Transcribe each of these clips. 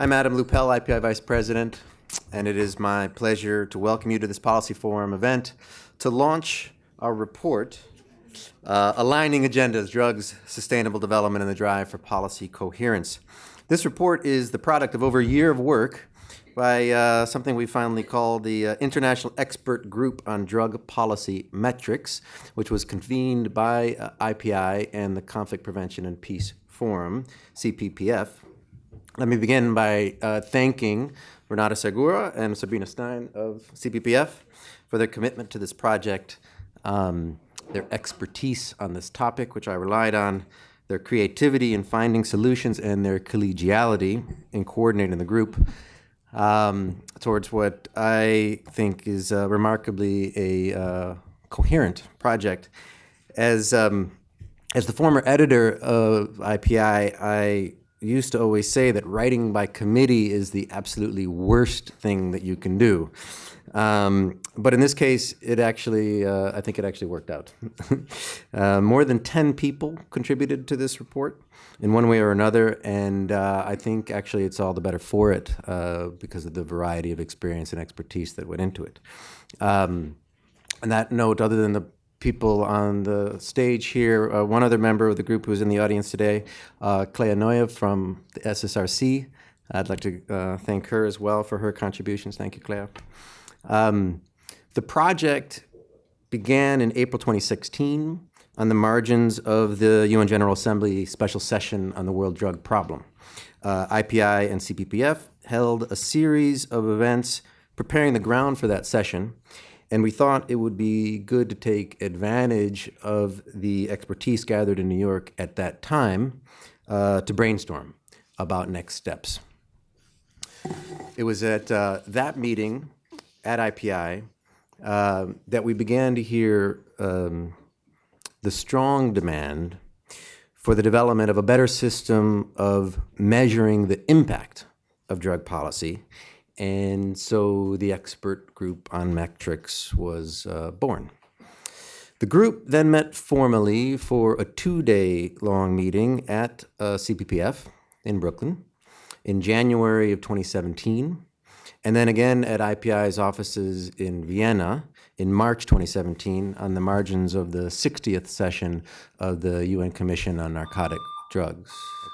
I'm Adam Lupel, IPI Vice President, and it is my pleasure to welcome you to this Policy Forum event to launch our report, Aligning Agendas, Drugs, Sustainable Development, and the Drive for Policy Coherence. This report is the product of over a year of work by something we finally called the International Expert Group on Drug Policy Metrics, which was convened by IPI and the Conflict Prevention and Peace Forum, CPPF. Let me begin by thanking Renata Segura and Sabrina Stein of CPPF for their commitment to this project, their expertise on this topic, which I relied on, their creativity in finding solutions, and their collegiality in coordinating the group towards what I think is remarkably a coherent project. As the former editor of IPI, I used to always say that writing by committee is the absolutely worst thing that you can do. But in this case, it actually, I think it actually worked out. More than 10 people contributed to this report in one way or another, and I think actually it's all the better for it because of the variety of experience and expertise that went into it. On that note, other than the people on the stage here, one other member of the group who's in the audience today, Clea Noyev from the SSRC. I'd like to thank her as well for her contributions. Thank you, Clea. The project began in April 2016 on the margins of the UN General Assembly special session on the world drug problem. IPI and CPPF held a series of events preparing the ground for that session, and we thought it would be good to take advantage of the expertise gathered in New York at that time to brainstorm about next steps. It was at that meeting at IPI that we began to hear the strong demand for the development of a better system of measuring the impact of drug policy. And so the expert group on metrics was born. The group then met formally for a 2-day-long meeting at CPPF in Brooklyn in January of 2017, and then again at IPI's offices in Vienna in March 2017 on the margins of the 60th session of the UN Commission on Narcotic Drugs.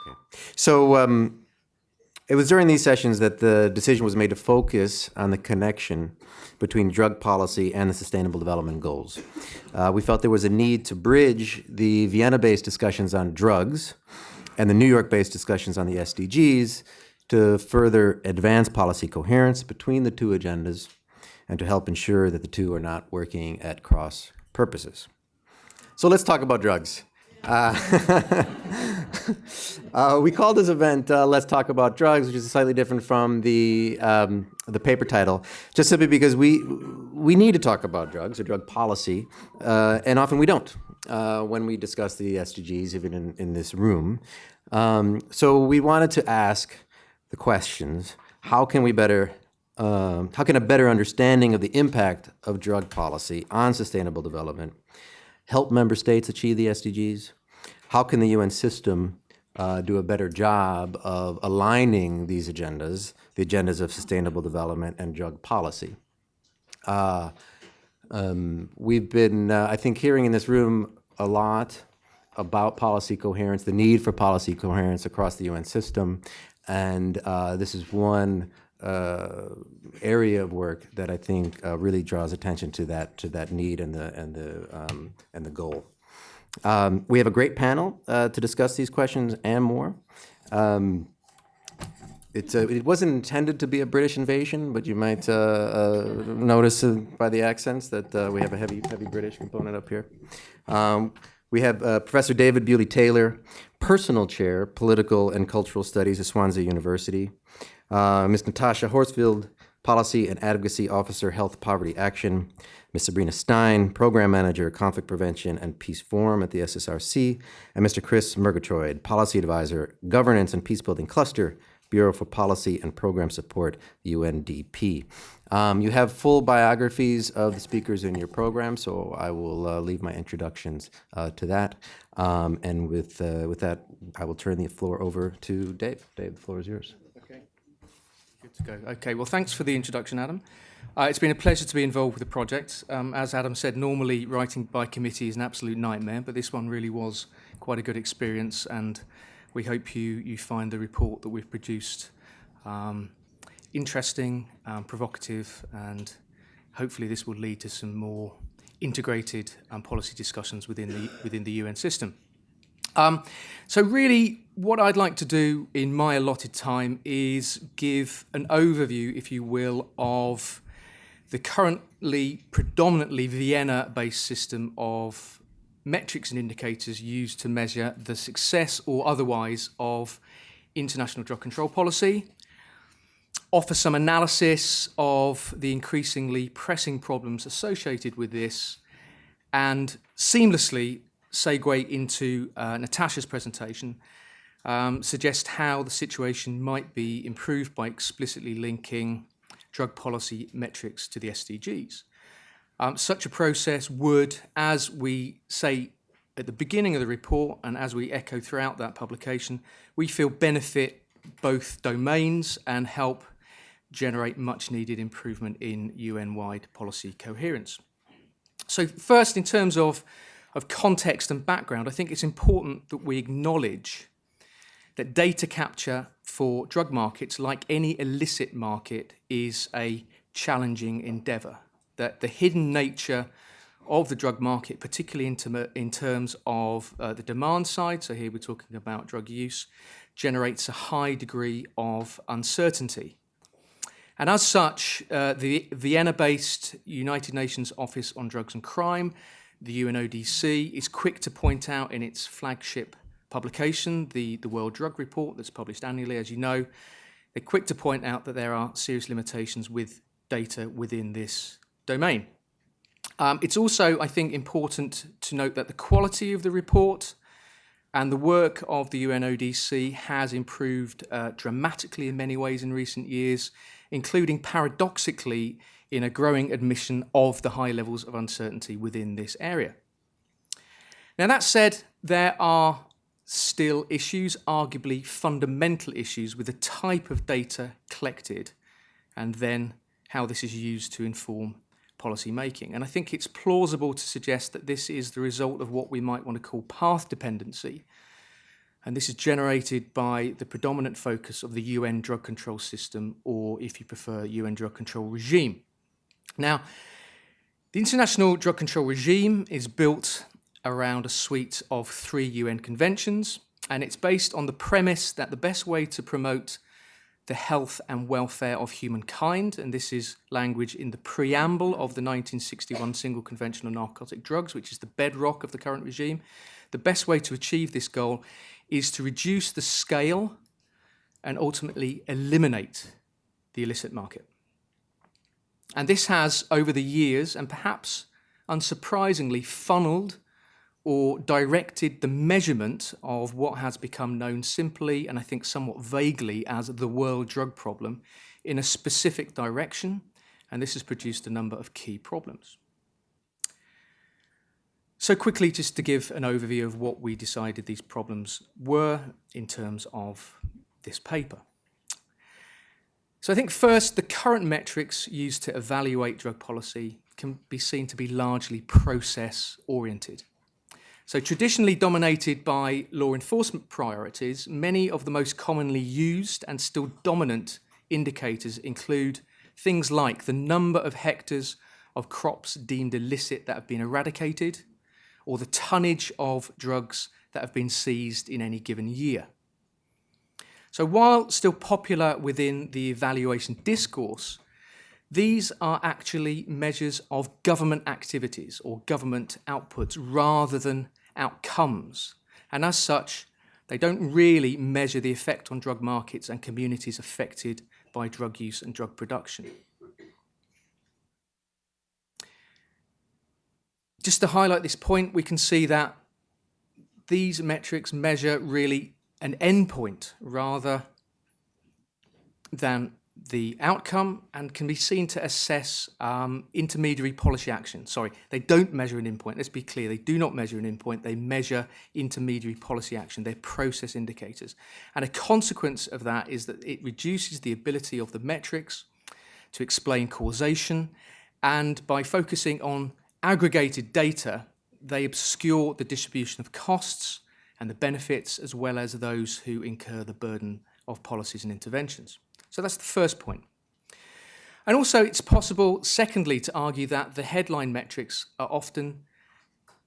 Okay. So it was during these sessions that the decision was made to focus on the connection between drug policy and the Sustainable Development Goals. We felt there was a need to bridge the Vienna-based discussions on drugs and the New York-based discussions on the SDGs to further advance policy coherence between the two agendas and to help ensure that the two are not working at cross purposes. So let's talk about drugs. We called this event Let's Talk About Drugs, which is slightly different from the paper title, just simply because we need to talk about drugs or drug policy, and often we don't when we discuss the SDGs, even in this room. So we wanted to ask the questions: how can a better understanding of the impact of drug policy on sustainable development help member states achieve the SDGs? How can the UN system do a better job of aligning these agendas, the agendas of sustainable development and drug policy? We've been, I think, hearing in this room a lot about policy coherence, the need for policy coherence across the UN system, and this is one area of work that I think really draws attention to that need and the goal. We have a great panel to discuss these questions and more. It wasn't intended to be a British invasion, but you might notice by the accents that we have a heavy British component up here. We have Professor David Bewley-Taylor, Personal Chair, Political and Cultural Studies at Swansea University. Ms. Natasha Horsfield, Policy and Advocacy Officer, Health Poverty Action. Ms. Sabrina Stein, Program Manager, Conflict Prevention and Peace Forum at the SSRC. And Mr. Chris Murgatroyd, Policy Advisor, Governance and Peacebuilding Cluster, Bureau for Policy and Program Support, UNDP. You have full biographies of the speakers in your program, so I will leave my introductions to that. And with that, I will turn the floor over to Dave. Dave, the floor is yours. Okay. to go. Okay, well, thanks for the introduction, Adam. It's been a pleasure to be involved with the project. As Adam said, normally writing by committee is an absolute nightmare, but this one really was quite a good experience, and we hope you find the report that we've produced interesting, provocative, and hopefully this will lead to some more integrated policy discussions within the UN system. So really, what I'd like to do in my allotted time is give an overview, if you will, of the currently predominantly Vienna-based system of metrics and indicators used to measure the success or otherwise of international drug control policy, offer some analysis of the increasingly pressing problems associated with this, and seamlessly segue into Natasha's presentation, suggest how the situation might be improved by explicitly linking drug policy metrics to the SDGs. Such a process would, as we say at the beginning of the report and as we echo throughout that publication, we feel benefit both domains and help generate much needed improvement in UN-wide policy coherence. So first, in terms of context and background, I think it's important that we acknowledge that data capture for drug markets, like any illicit market, is a challenging endeavour. That the hidden nature of the drug market, particularly in terms of the demand side, so here we're talking about drug use, generates a high degree of uncertainty. And as such, the Vienna-based United Nations Office on Drugs and Crime, the UNODC, is quick to point out in its flagship publication, the World Drug Report that's published annually, as you know, they're quick to point out that there are serious limitations with data within this domain. It's also, I think, important to note that the quality of the report and the work of the UNODC has improved dramatically in many ways in recent years, including paradoxically in a growing admission of the high levels of uncertainty within this area. Now, that said, there are still issues, arguably fundamental issues, with the type of data collected and then how this is used to inform policy making. And I think it's plausible to suggest that this is the result of what we might want to call path dependency. And this is generated by the predominant focus of the UN drug control system, or if you prefer, UN drug control regime. Now, the international drug control regime is built around a suite of 3 UN conventions, and it's based on the premise that the best way to promote the health and welfare of humankind, and this is language in the preamble of the 1961 Single Convention on Narcotic Drugs, which is the bedrock of the current regime, the best way to achieve this goal is to reduce the scale and ultimately eliminate the illicit market. And this has, over the years, and perhaps unsurprisingly, funneled or directed the measurement of what has become known simply, and I think somewhat vaguely, as the world drug problem in a specific direction, and this has produced a number of key problems. So quickly, just to give an overview of what we decided these problems were in terms of this paper. So I think first, the current metrics used to evaluate drug policy can be seen to be largely process-oriented. So traditionally dominated by law enforcement priorities, many of the most commonly used and still dominant indicators include things like the number of hectares of crops deemed illicit that have been eradicated, or the tonnage of drugs that have been seized in any given year. So while still popular within the evaluation discourse, these are actually measures of government activities or government outputs rather than outcomes. And as such, they don't really measure the effect on drug markets and communities affected by drug use and drug production. Just to highlight this point, we can see that these metrics measure really an endpoint rather than the outcome and can be seen to assess intermediary policy action. Sorry, they don't measure an endpoint. Let's be clear, they do not measure an endpoint. They measure intermediary policy action. They're process indicators. And a consequence of that is that it reduces the ability of the metrics to explain causation, and by focusing on aggregated data, they obscure the distribution of costs and the benefits, as well as those who incur the burden of policies and interventions. So that's the first point. And also it's possible, secondly, to argue that the headline metrics are often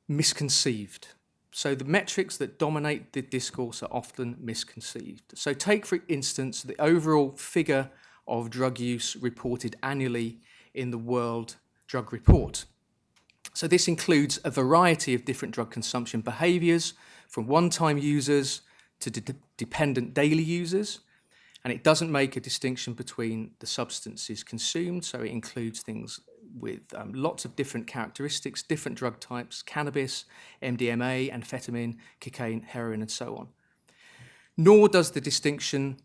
misconceived. So the metrics that dominate the discourse are often misconceived. So take, for instance, the overall figure of drug use reported annually in the World Drug Report. So this includes a variety of different drug consumption behaviours, from one-time users to dependent daily users, and it doesn't make a distinction between the substances consumed, so it includes things with lots of different characteristics, different drug types, cannabis, MDMA, amphetamine, cocaine, heroin, and so on. Nor does the distinction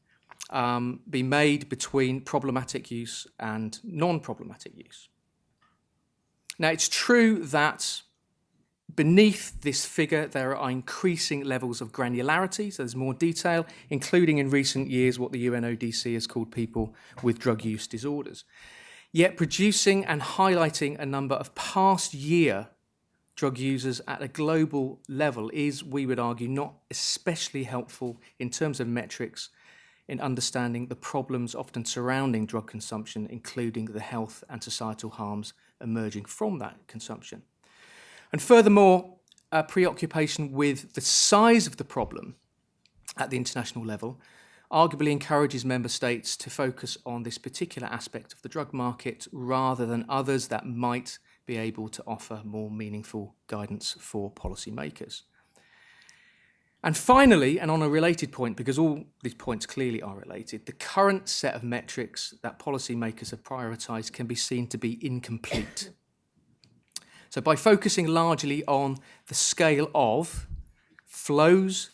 be made between problematic use and non-problematic use. Now, it's true that beneath this figure, there are increasing levels of granularity, so there's more detail, including in recent years what the UNODC has called people with drug use disorders. Yet producing and highlighting a number of past year drug users at a global level is, we would argue, not especially helpful in terms of metrics in understanding the problems often surrounding drug consumption, including the health and societal harms emerging from that consumption. And furthermore, a preoccupation with the size of the problem at the international level arguably encourages member states to focus on this particular aspect of the drug market rather than others that might be able to offer more meaningful guidance for policymakers. And finally, and on a related point, because all these points clearly are related, the current set of metrics that policymakers have prioritised can be seen to be incomplete. So by focusing largely on the scale of flows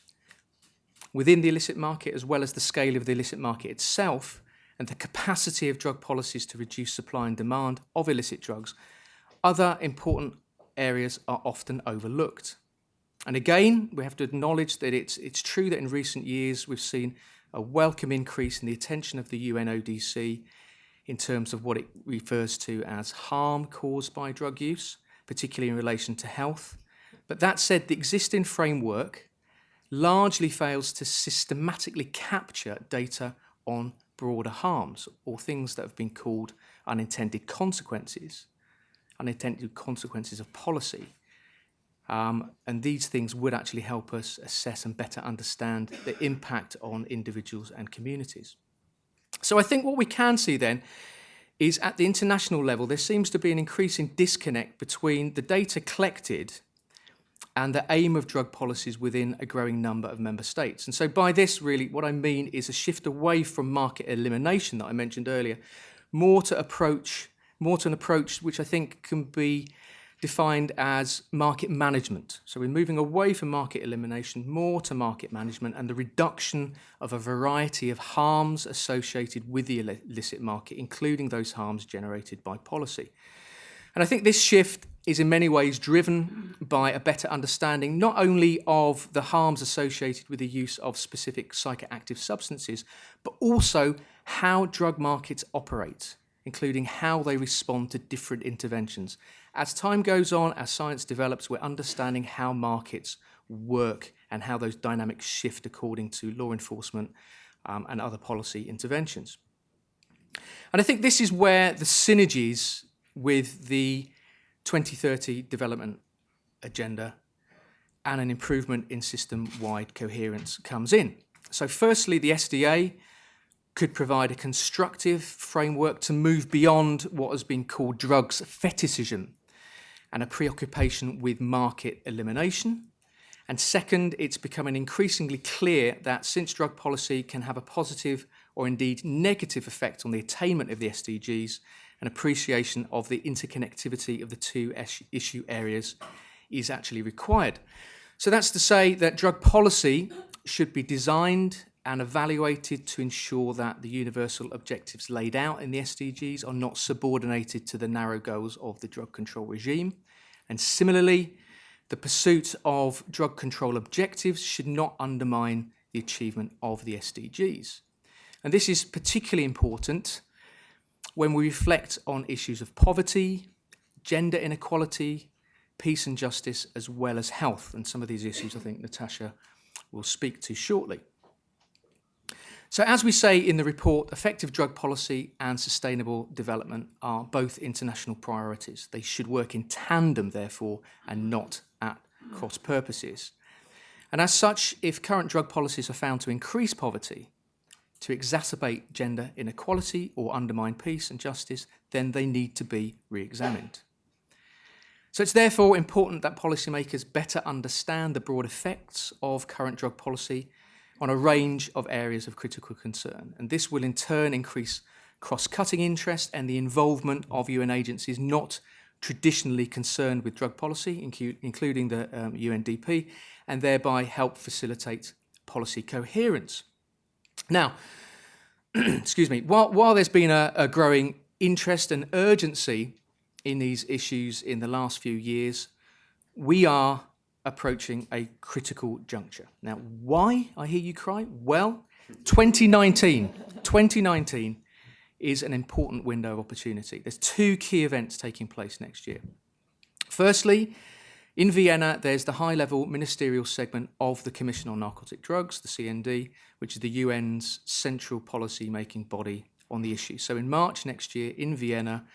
within the illicit market, as well as the scale of the illicit market itself, and the capacity of drug policies to reduce supply and demand of illicit drugs, other important areas are often overlooked. And again, we have to acknowledge that it's true that in recent years we've seen a welcome increase in the attention of the UNODC in terms of what it refers to as harm caused by drug use, particularly in relation to health. But that said, the existing framework largely fails to systematically capture data on broader harms, or things that have been called unintended consequences of policy. And these things would actually help us assess and better understand the impact on individuals and communities. So I think what we can see then is at the international level, there seems to be an increasing disconnect between the data collected and the aim of drug policies within a growing number of member states. And so by this, really, what I mean is a shift away from market elimination that I mentioned earlier, more to an approach which I think can be defined as market management. So we're moving away from market elimination, more to market management and the reduction of a variety of harms associated with the illicit market, including those harms generated by policy. And I think this shift is in many ways driven by a better understanding not only of the harms associated with the use of specific psychoactive substances, but also how drug markets operate, including how they respond to different interventions. As time goes on, as science develops, we're understanding how markets work and how those dynamics shift according to law enforcement and other policy interventions. And I think this is where the synergies with the 2030 development agenda and an improvement in system-wide coherence comes in. So firstly, the SDA could provide a constructive framework to move beyond what has been called drugs fetishism and a preoccupation with market elimination. And second, it's becoming increasingly clear that since drug policy can have a positive or indeed negative effect on the attainment of the SDGs, an appreciation of the interconnectivity of the two issue areas is actually required. So that's to say that drug policy should be designed and evaluated to ensure that the universal objectives laid out in the SDGs are not subordinated to the narrow goals of the drug control regime. And similarly, the pursuit of drug control objectives should not undermine the achievement of the SDGs. And this is particularly important when we reflect on issues of poverty, gender inequality, peace and justice, as well as health. And some of these issues I think Natasha will speak to shortly. So as we say in the report, effective drug policy and sustainable development are both international priorities. They should work in tandem, therefore, and not at cross purposes. And as such, if current drug policies are found to increase poverty, to exacerbate gender inequality or undermine peace and justice, then they need to be re-examined. So it's therefore important that policymakers better understand the broad effects of current drug policy on a range of areas of critical concern. And this will in turn increase cross-cutting interest and the involvement of UN agencies not traditionally concerned with drug policy, including the UNDP, and thereby help facilitate policy coherence. Now, excuse me, while there's been a growing interest and urgency in these issues in the last few years, we are approaching a critical juncture. Now, why, I hear you cry? Well, 2019 is an important window of opportunity. There's two key events taking place next year. Firstly, in Vienna, there's the high-level ministerial segment of the Commission on Narcotic Drugs, the CND, which is the UN's central policy-making body on the issue. So in March next year in Vienna,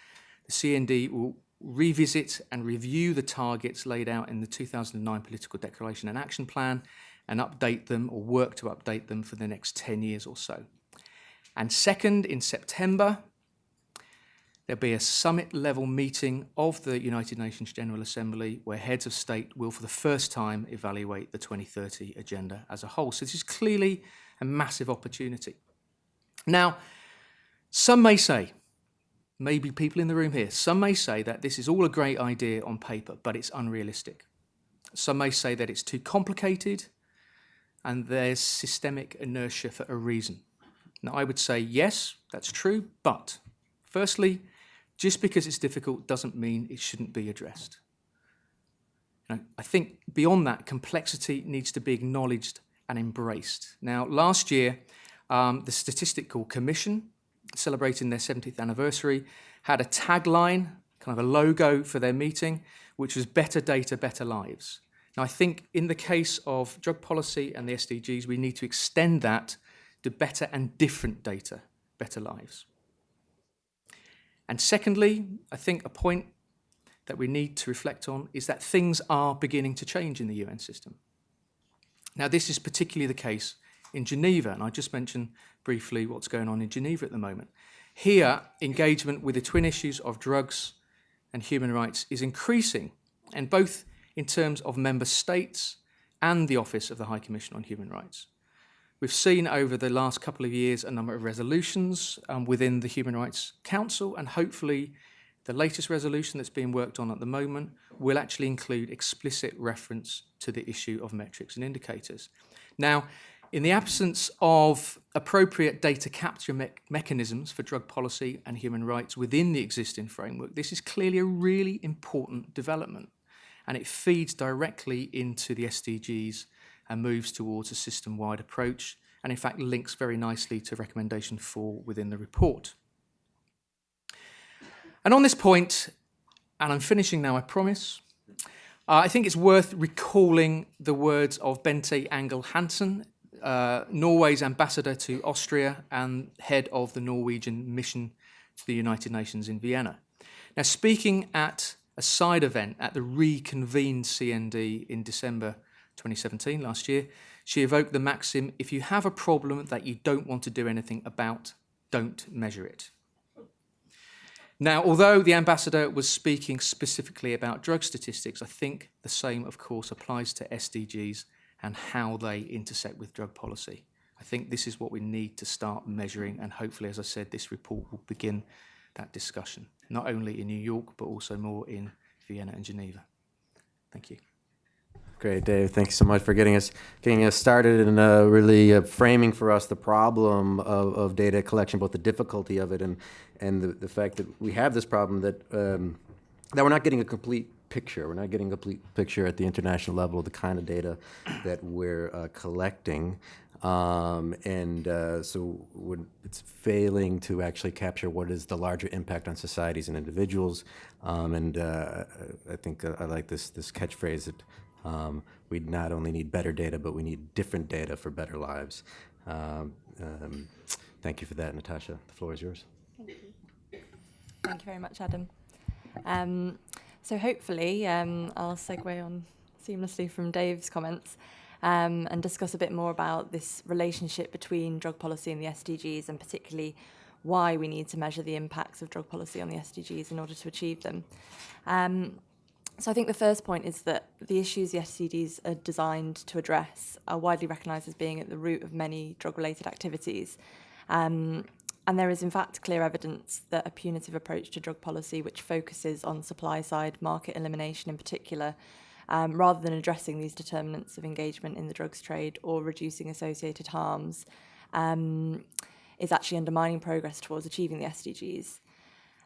the CND will revisit and review the targets laid out in the 2009 Political Declaration and Action Plan and update them or work to update them for the next 10 years or so. And second, in September, there'll be a summit-level meeting of the United Nations General Assembly where heads of state will for the first time evaluate the 2030 agenda as a whole. So this is clearly a massive opportunity. Now, some may say, maybe people in the room here, some may say that this is all a great idea on paper, but it's unrealistic. Some may say that it's too complicated and there's systemic inertia for a reason. Now, I would say, yes, that's true, but firstly, just because it's difficult doesn't mean it shouldn't be addressed. I think beyond that, complexity needs to be acknowledged and embraced. Now, last year, the Statistical Commission, celebrating their 70th anniversary, had a tagline, kind of a logo for their meeting, which was better data, better lives. Now, I think in the case of drug policy and the SDGs, we need to extend that to better and different data, better lives. And secondly, I think a point that we need to reflect on is that things are beginning to change in the UN system. Now, this is particularly the case in Geneva, and I just mentioned briefly what's going on in Geneva at the moment. Here, engagement with the twin issues of drugs and human rights is increasing, and both in terms of member states and the Office of the High Commission on Human Rights. We've seen over the last couple of years a number of resolutions within the Human Rights Council, and hopefully the latest resolution that's being worked on at the moment will actually include explicit reference to the issue of metrics and indicators. Now, in the absence of appropriate data capture mechanisms for drug policy and human rights within the existing framework, this is clearly a really important development, and it feeds directly into the SDGs and moves towards a system-wide approach, and in fact links very nicely to recommendation 4 within the report. And on this point, and I'm finishing now, I promise, I think it's worth recalling the words of Bente Angel-Hansen, Norway's ambassador to Austria and head of the Norwegian mission to the United Nations in Vienna. Now, speaking at a side event at the reconvened CND in December 2017, last year, she evoked the maxim, if you have a problem that you don't want to do anything about, don't measure it. Now, although the ambassador was speaking specifically about drug statistics, I think the same, of course, applies to SDGs and how they intersect with drug policy. I think this is what we need to start measuring, and hopefully, as I said, this report will begin that discussion, not only in New York, but also more in Vienna and Geneva. Thank you. Great, Dave. Thanks so much for getting us started and really framing for us the problem of data collection, both the difficulty of it and the fact that we have this problem that we're not getting a complete picture. We're not getting a complete picture at the international level of the kind of data that we're collecting. It's failing to actually capture what is the larger impact on societies and individuals. I think I like this catchphrase that we not only need better data, but we need different data for better lives. Thank you for that, Natasha. The floor is yours. Thank you. Thank you very much, Adam. So hopefully I'll segue on seamlessly from Dave's comments and discuss a bit more about this relationship between drug policy and the SDGs, and particularly why we need to measure the impacts of drug policy on the SDGs in order to achieve them. So I think the first point is that the issues the SDGs are designed to address are widely recognised as being at the root of many drug-related activities. And there is, in fact, clear evidence that a punitive approach to drug policy, which focuses on supply-side market elimination in particular, rather than addressing these determinants of engagement in the drugs trade or reducing associated harms, is actually undermining progress towards achieving the SDGs.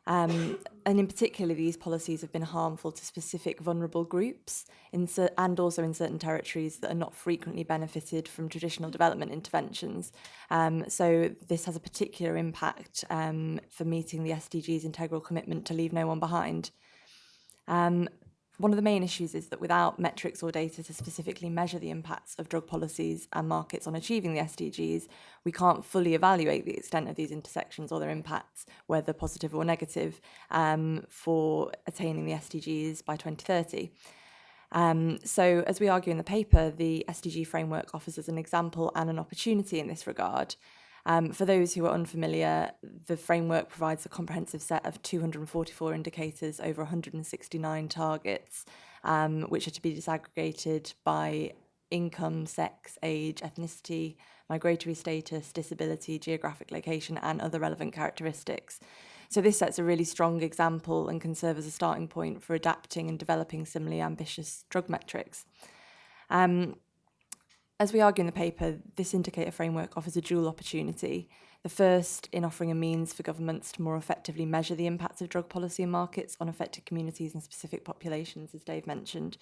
And in particular, these policies have been harmful to specific vulnerable groups and also in certain territories that are not frequently benefited from traditional development interventions. So this has a particular impact for meeting the SDGs' integral commitment to leave no one behind. One of the main issues is that without metrics or data to specifically measure the impacts of drug policies and markets on achieving the SDGs, we can't fully evaluate the extent of these intersections or their impacts, whether positive or negative, for attaining the SDGs by 2030. So, as we argue in the paper, the SDG framework offers us an example and an opportunity in this regard. For those who are unfamiliar, the framework provides a comprehensive set of 244 indicators over 169 targets, which are to be disaggregated by income, sex, age, ethnicity, migratory status, disability, geographic location, and other relevant characteristics. So this sets a really strong example and can serve as a starting point for adapting and developing similarly ambitious drug metrics. As we argue in the paper, this indicator framework offers a dual opportunity. The first, in offering a means for governments to more effectively measure the impacts of drug policy and markets on affected communities and specific populations, as Dave mentioned.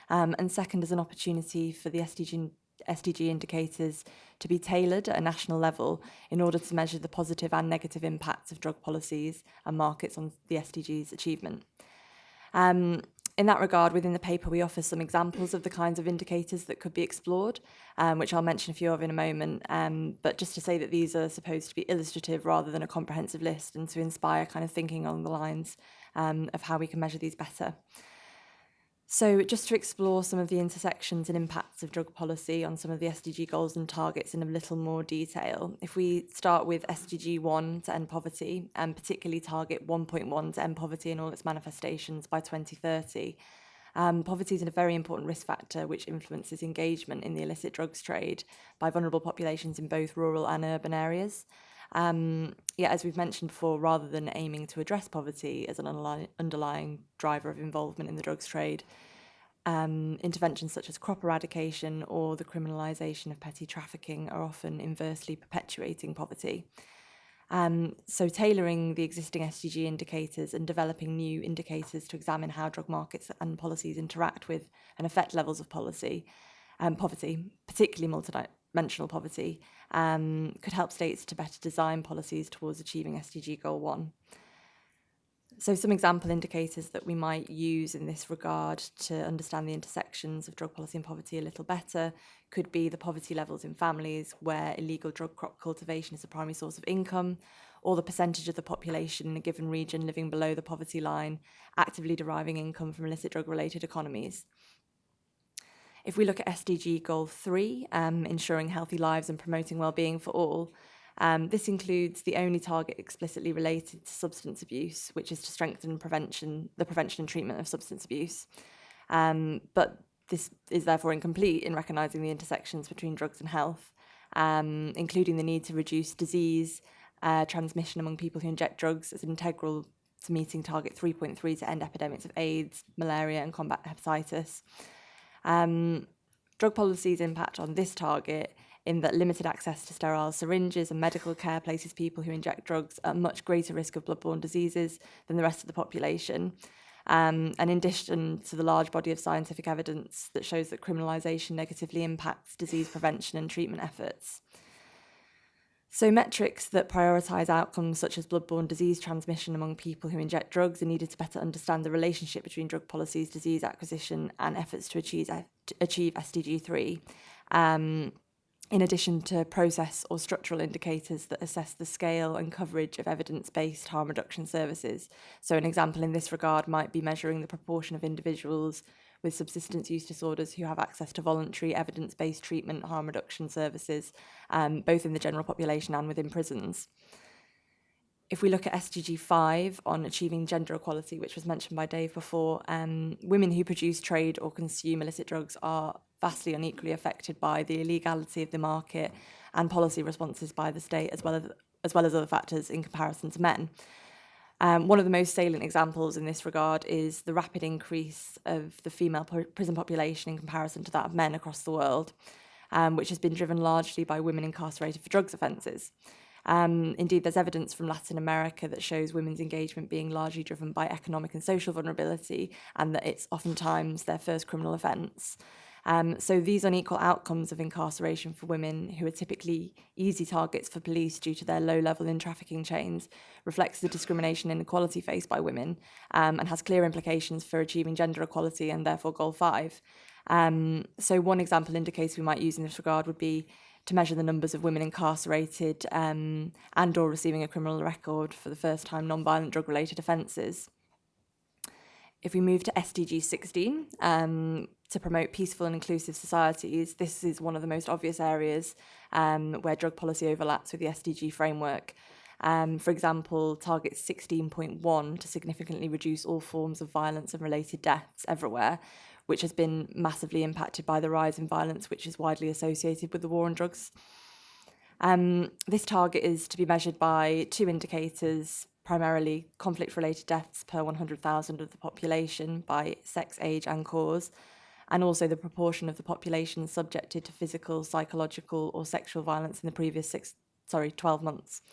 And second, as an opportunity for the SDG indicators to be tailored at a national level in order to measure the positive and negative impacts of drug policies and markets on the SDGs' achievement. In that regard, within the paper, we offer some examples of the kinds of indicators that could be explored, which I'll mention a few of in a moment. But just to say that these are supposed to be illustrative rather than a comprehensive list, and to inspire kind of thinking along the lines of how we can measure these better. So just to explore some of the intersections and impacts of drug policy on some of the SDG goals and targets in a little more detail, if we start with SDG 1 to end poverty, and particularly target 1.1 to end poverty in all its manifestations by 2030, poverty is a very important risk factor which influences engagement in the illicit drugs trade by vulnerable populations in both rural and urban areas. As we've mentioned before, rather than aiming to address poverty as an underlying driver of involvement in the drugs trade, interventions such as crop eradication or the criminalisation of petty trafficking are often inversely perpetuating poverty. So tailoring the existing SDG indicators and developing new indicators to examine how drug markets and policies interact with and affect levels of poverty, particularly multidimensional poverty, could help states to better design policies towards achieving SDG Goal 1. So some example indicators that we might use in this regard to understand the intersections of drug policy and poverty a little better could be the poverty levels in families where illegal drug crop cultivation is the primary source of income, or the percentage of the population in a given region living below the poverty line actively deriving income from illicit drug-related economies. If we look at SDG Goal 3, ensuring healthy lives and promoting well-being for all, this includes the only target explicitly related to substance abuse, which is to strengthen the prevention and treatment of substance abuse. But this is therefore incomplete in recognising the intersections between drugs and health, including the need to reduce disease transmission among people who inject drugs as integral to meeting target 3.3 to end epidemics of AIDS, malaria, and combat hepatitis. Drug policy's impact on this target in that limited access to sterile syringes and medical care places people who inject drugs at much greater risk of bloodborne diseases than the rest of the population. And in addition to the large body of scientific evidence that shows that criminalisation negatively impacts disease prevention and treatment efforts. So metrics that prioritise outcomes such as bloodborne disease transmission among people who inject drugs are needed to better understand the relationship between drug policies, disease acquisition and efforts to achieve SDG 3. In addition to process or structural indicators that assess the scale and coverage of evidence-based harm reduction services. So an example in this regard might be measuring the proportion of individuals with subsistence use disorders who have access to voluntary evidence-based treatment harm reduction services, both in the general population and within prisons. If we look at SDG 5 on achieving gender equality, which was mentioned by Dave before, women who produce, trade or consume illicit drugs are vastly unequally affected by the illegality of the market and policy responses by the state, as well as other factors in comparison to men. One of the most salient examples in this regard is the rapid increase of the female prison population in comparison to that of men across the world, which has been driven largely by women incarcerated for drugs offences. Indeed, there's evidence from Latin America that shows women's engagement being largely driven by economic and social vulnerability, and that it's oftentimes their first criminal offence. So these unequal outcomes of incarceration for women, who are typically easy targets for police due to their low level in trafficking chains, reflects the discrimination and inequality faced by women, and has clear implications for achieving gender equality and therefore Goal 5. So one example indicator we might use in this regard would be to measure the numbers of women incarcerated and or receiving a criminal record for the first time non-violent drug-related offences. If we move to SDG 16, to promote peaceful and inclusive societies, this is one of the most obvious areas where drug policy overlaps with the SDG framework. For example, target 16.1 to significantly reduce all forms of violence and related deaths everywhere, which has been massively impacted by the rise in violence, which is widely associated with the war on drugs. This target is to be measured by two indicators, primarily conflict-related deaths per 100,000 of the population by sex, age and cause, and also the proportion of the population subjected to physical, psychological or sexual violence in the previous 12 months.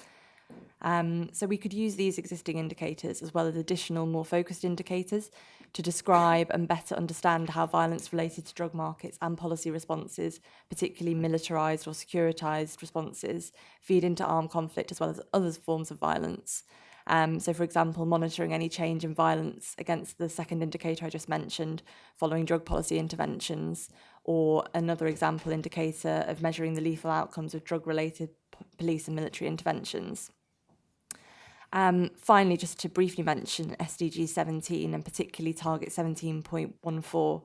So we could use these existing indicators as well as additional, more focused indicators to describe and better understand how violence related to drug markets and policy responses, particularly militarised or securitised responses, feed into armed conflict as well as other forms of violence. So, for example, monitoring any change in violence against the second indicator I just mentioned following drug policy interventions, or another example indicator of measuring the lethal outcomes of drug-related police and military interventions. Finally, just to briefly mention SDG 17 and particularly target 17.14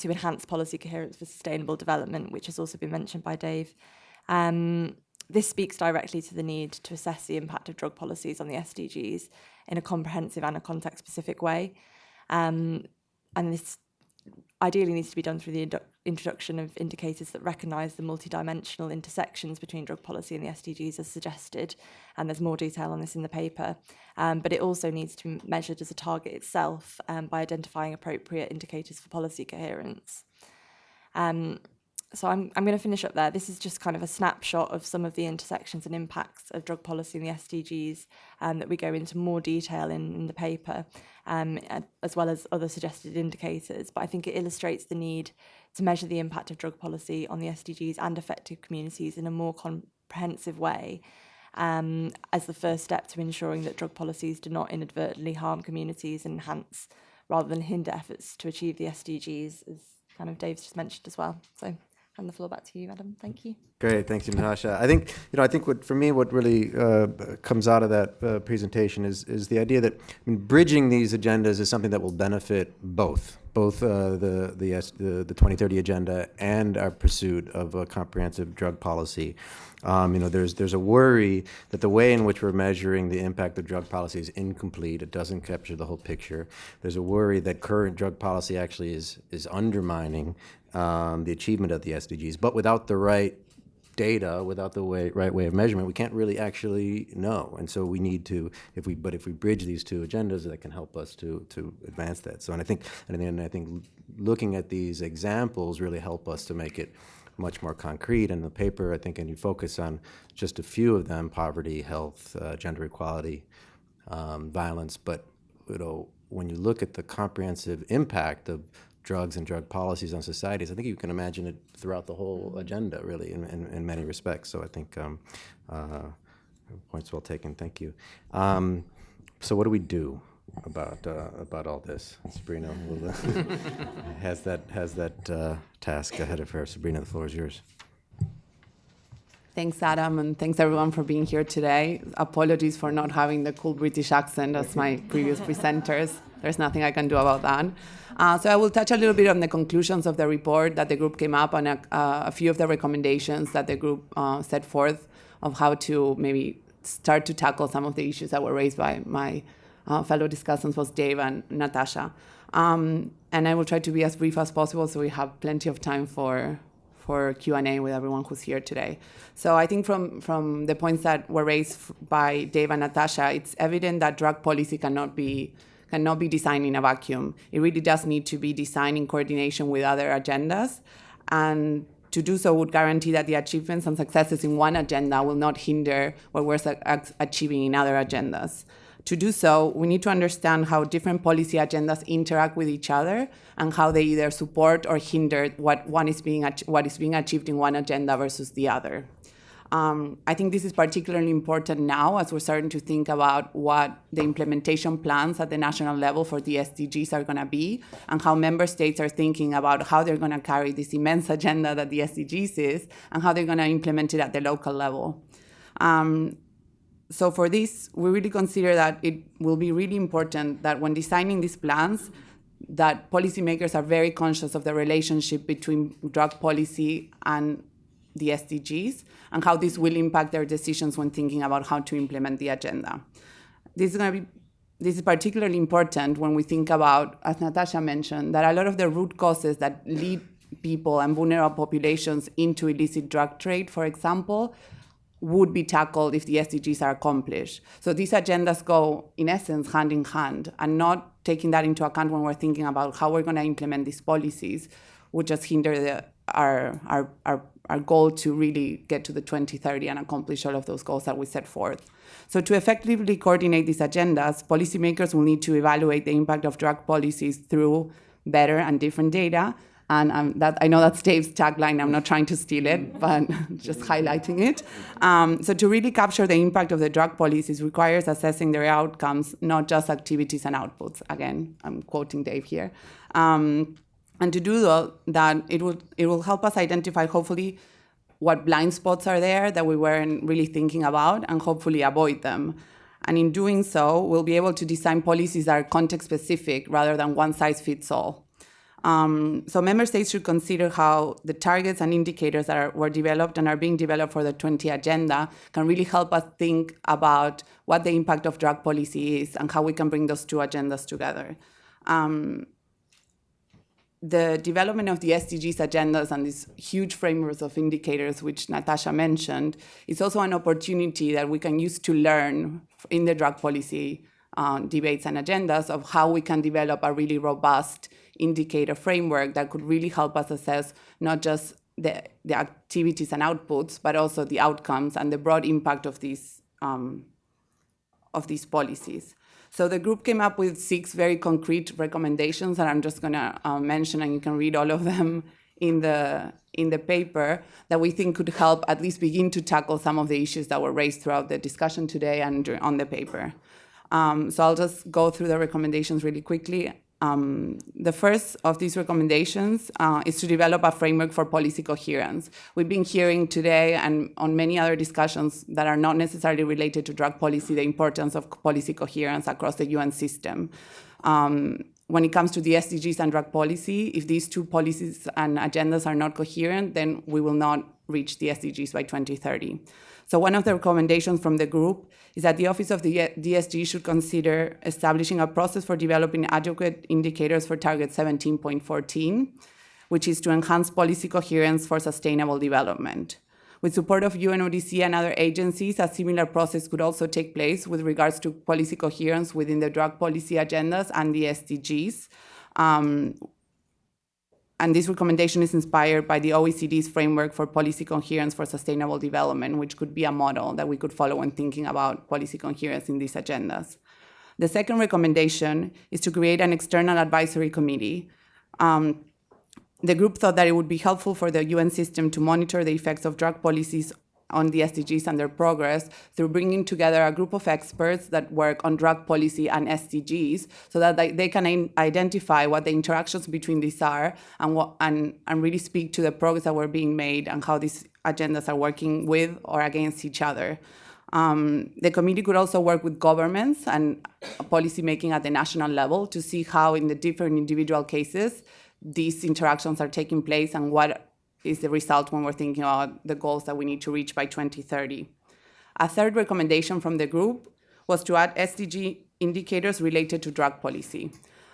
to enhance policy coherence for sustainable development, which has also been mentioned by Dave. This speaks directly to the need to assess the impact of drug policies on the SDGs in a comprehensive and a context-specific way. And this ideally needs to be done through the introduction of indicators that recognise the multidimensional intersections between drug policy and the SDGs as suggested, and there's more detail on this in the paper. But it also needs to be measured as a target itself by identifying appropriate indicators for policy coherence. So I'm going to finish up there. This is just kind of a snapshot of some of the intersections and impacts of drug policy in the SDGs that we go into more detail in the paper, as well as other suggested indicators. But I think it illustrates the need to measure the impact of drug policy on the SDGs and affected communities in a more comprehensive way, as the first step to ensuring that drug policies do not inadvertently harm communities and enhance rather than hinder efforts to achieve the SDGs, as kind of Dave's just mentioned as well. So hand the floor back to you, Adam. Thank you. Great, thanks, Natasha. I think what really comes out of that presentation is the idea that bridging these agendas is something that will benefit both the 2030 agenda and our pursuit of a comprehensive drug policy. There's a worry that the way in which we're measuring the impact of drug policy is incomplete. It doesn't capture the whole picture. There's a worry that current drug policy actually is undermining the achievement of the SDGs, but without the right data without the right way of measurement, we can't really actually know. And so we need to, if we bridge these two agendas, that can help us to advance that. So, and I think looking at these examples really help us to make it much more concrete. In the paper, I think, and you focus on just a few of them: poverty, health, gender equality, violence. But when you look at the comprehensive impact of drugs and drug policies on societies, I think you can imagine it throughout the whole agenda, really, in many respects. So I think points well taken. Thank you. So what do we do about all this? Sabrina has that task ahead of her. Sabrina, the floor is yours. Thanks, Adam, and thanks everyone for being here today. Apologies for not having the cool British accent as my previous presenters. There's nothing I can do about that. So I will touch a little bit on the conclusions of the report that the group came up on, a few of the recommendations that the group set forth of how to maybe start to tackle some of the issues that were raised by my fellow discussants, was Dave and Natasha. And I will try to be as brief as possible so we have plenty of time for Q&A with everyone who's here today. So I think from the points that were raised by Dave and Natasha, it's evident that drug policy cannot be designed in a vacuum. It really does need to be designed in coordination with other agendas, and to do so would guarantee that the achievements and successes in one agenda will not hinder what we're achieving in other agendas. To do so, we need to understand how different policy agendas interact with each other and how they either support or hinder what is being achieved in one agenda versus the other. I think this is particularly important now as we're starting to think about what the implementation plans at the national level for the SDGs are going to be, and how member states are thinking about how they're going to carry this immense agenda that the SDGs is, and how they're going to implement it at the local level. So for this, we really consider that it will be really important that when designing these plans, that policymakers are very conscious of the relationship between drug policy and the SDGs, and how this will impact their decisions when thinking about how to implement the agenda. This is particularly important when we think about, as Natasha mentioned, that a lot of the root causes that lead people and vulnerable populations into illicit drug trade, for example, would be tackled if the SDGs are accomplished. So these agendas go, in essence, hand in hand, and not taking that into account when we're thinking about how we're going to implement these policies would just hinder our goal to really get to the 2030 and accomplish all of those goals that we set forth. So to effectively coordinate these agendas, policymakers will need to evaluate the impact of drug policies through better and different data. And that I know that's Dave's tagline. I'm not trying to steal it, but just highlighting it. So to really capture the impact of the drug policies requires assessing their outcomes, not just activities and outputs. Again, I'm quoting Dave here. And to do that, it will help us identify, hopefully, what blind spots are there that we weren't really thinking about, and hopefully avoid them. And in doing so, we'll be able to design policies that are context-specific rather than one-size-fits-all. So member states should consider how the targets and indicators that were developed and are being developed for the 20 agenda can really help us think about what the impact of drug policy is and how we can bring those two agendas together. The development of the SDGs agendas and these huge frameworks of indicators, which Natasha mentioned, is also an opportunity that we can use to learn in the drug policy debates and agendas of how we can develop a really robust indicator framework that could really help us assess not just the activities and outputs, but also the outcomes and the broad impact of these policies. So the group came up with 6 very concrete recommendations that I'm just going to mention, and you can read all of them in the paper, that we think could help at least begin to tackle some of the issues that were raised throughout the discussion today and on the paper. So I'll just go through the recommendations really quickly. The first of these recommendations is to develop a framework for policy coherence. We've been hearing today and on many other discussions that are not necessarily related to drug policy, the importance of policy coherence across the UN system. When it comes to the SDGs and drug policy, if these two policies and agendas are not coherent, then we will not reach the SDGs by 2030. So one of the recommendations from the group is that the Office of the DSG should consider establishing a process for developing adequate indicators for target 17.14, which is to enhance policy coherence for sustainable development. With support of UNODC and other agencies, a similar process could also take place with regards to policy coherence within the drug policy agendas and the SDGs. And this recommendation is inspired by the OECD's framework for policy coherence for sustainable development, which could be a model that we could follow when thinking about policy coherence in these agendas. The second recommendation is to create an external advisory committee. The group thought that it would be helpful for the UN system to monitor the effects of drug policies on the SDGs and their progress through bringing together a group of experts that work on drug policy and SDGs so that they can identify what the interactions between these are and really speak to the progress that were being made and how these agendas are working with or against each other. The committee could also work with governments and policymaking at the national level to see how in the different individual cases these interactions are taking place and what is the result when we're thinking about the goals that we need to reach by 2030. A third recommendation from the group was to add SDG indicators related to drug policy.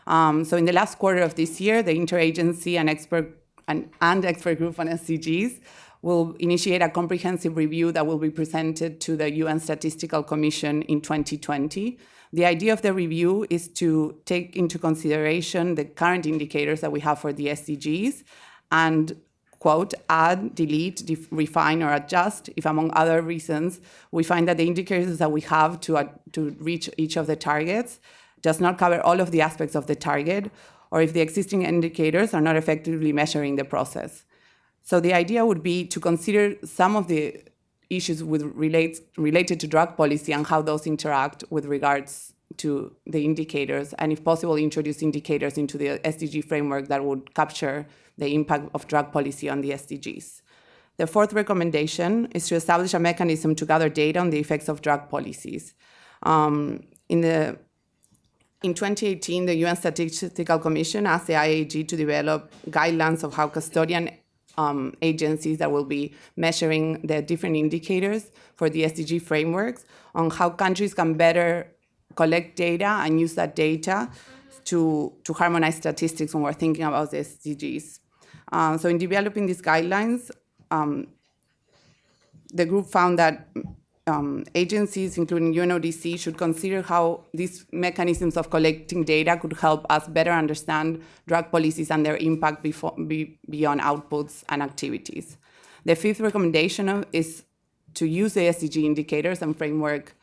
So in the last quarter of this year, the interagency and expert group on SDGs will initiate a comprehensive review that will be presented to the UN Statistical Commission in 2020. The idea of the review is to take into consideration the current indicators that we have for the SDGs and, quote, add, delete, refine, or adjust if, among other reasons, we find that the indicators that we have to reach each of the targets does not cover all of the aspects of the target, or if the existing indicators are not effectively measuring the process. So the idea would be to consider some of the issues related to drug policy and how those interact with regards to the indicators, and if possible, introduce indicators into the SDG framework that would capture the impact of drug policy on the SDGs. The fourth recommendation is to establish a mechanism to gather data on the effects of drug policies. In 2018, the UN Statistical Commission asked the IAG to develop guidelines of how custodian agencies that will be measuring the different indicators for the SDG frameworks on how countries can better collect data and use that data to harmonize statistics when we're thinking about the SDGs. So in developing these guidelines, the group found that agencies, including UNODC, should consider how these mechanisms of collecting data could help us better understand drug policies and their impact beyond outputs and activities. The fifth recommendation is to use the SDG indicators and framework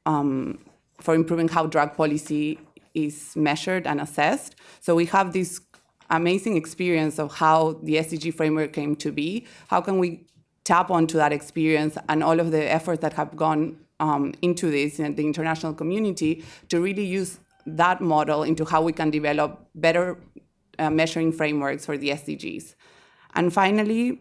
for improving how drug policy is measured and assessed. So we have this amazing experience of how the SDG framework came to be. How can we tap onto that experience and all of the efforts that have gone into this in the international community to really use that model into how we can develop better measuring frameworks for the SDGs. And finally,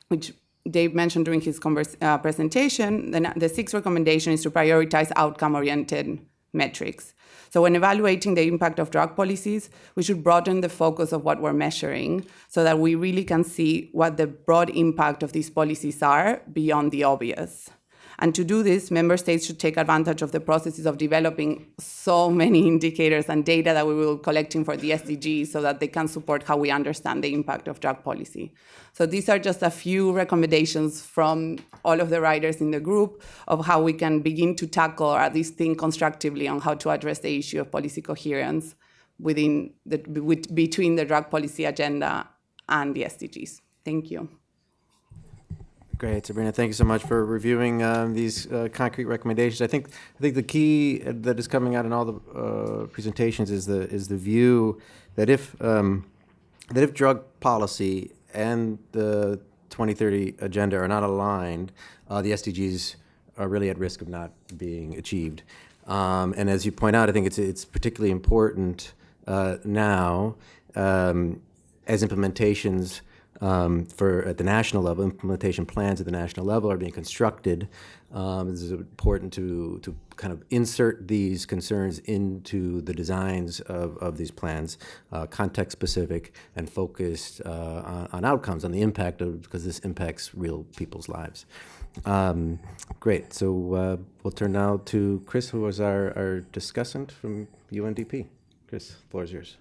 which Dave mentioned during his presentation, the sixth recommendation is to prioritize outcome-oriented metrics. So when evaluating the impact of drug policies, we should broaden the focus of what we're measuring so that we really can see what the broad impact of these policies are beyond the obvious. And to do this, member states should take advantage of the processes of developing so many indicators and data that we will be collecting for the SDGs so that they can support how we understand the impact of drug policy. So these are just a few recommendations from all of the writers in the group of how we can begin to tackle or at least think constructively on how to address the issue of policy coherence between the drug policy agenda and the SDGs. Thank you. Great, Sabrina. Thank you so much for reviewing these concrete recommendations. I think the key that is coming out in all the presentations is the view that if drug policy and the 2030 agenda are not aligned, the SDGs are really at risk of not being achieved. And as you point out, I think it's particularly important now as implementations. At the national level, implementation plans at the national level are being constructed. This is important to kind of insert these concerns into the designs of these plans, context-specific and focused on outcomes, on the impact because this impacts real people's lives. Great. So we'll turn now to Chris, who was our discussant from UNDP. Chris, the floor is yours.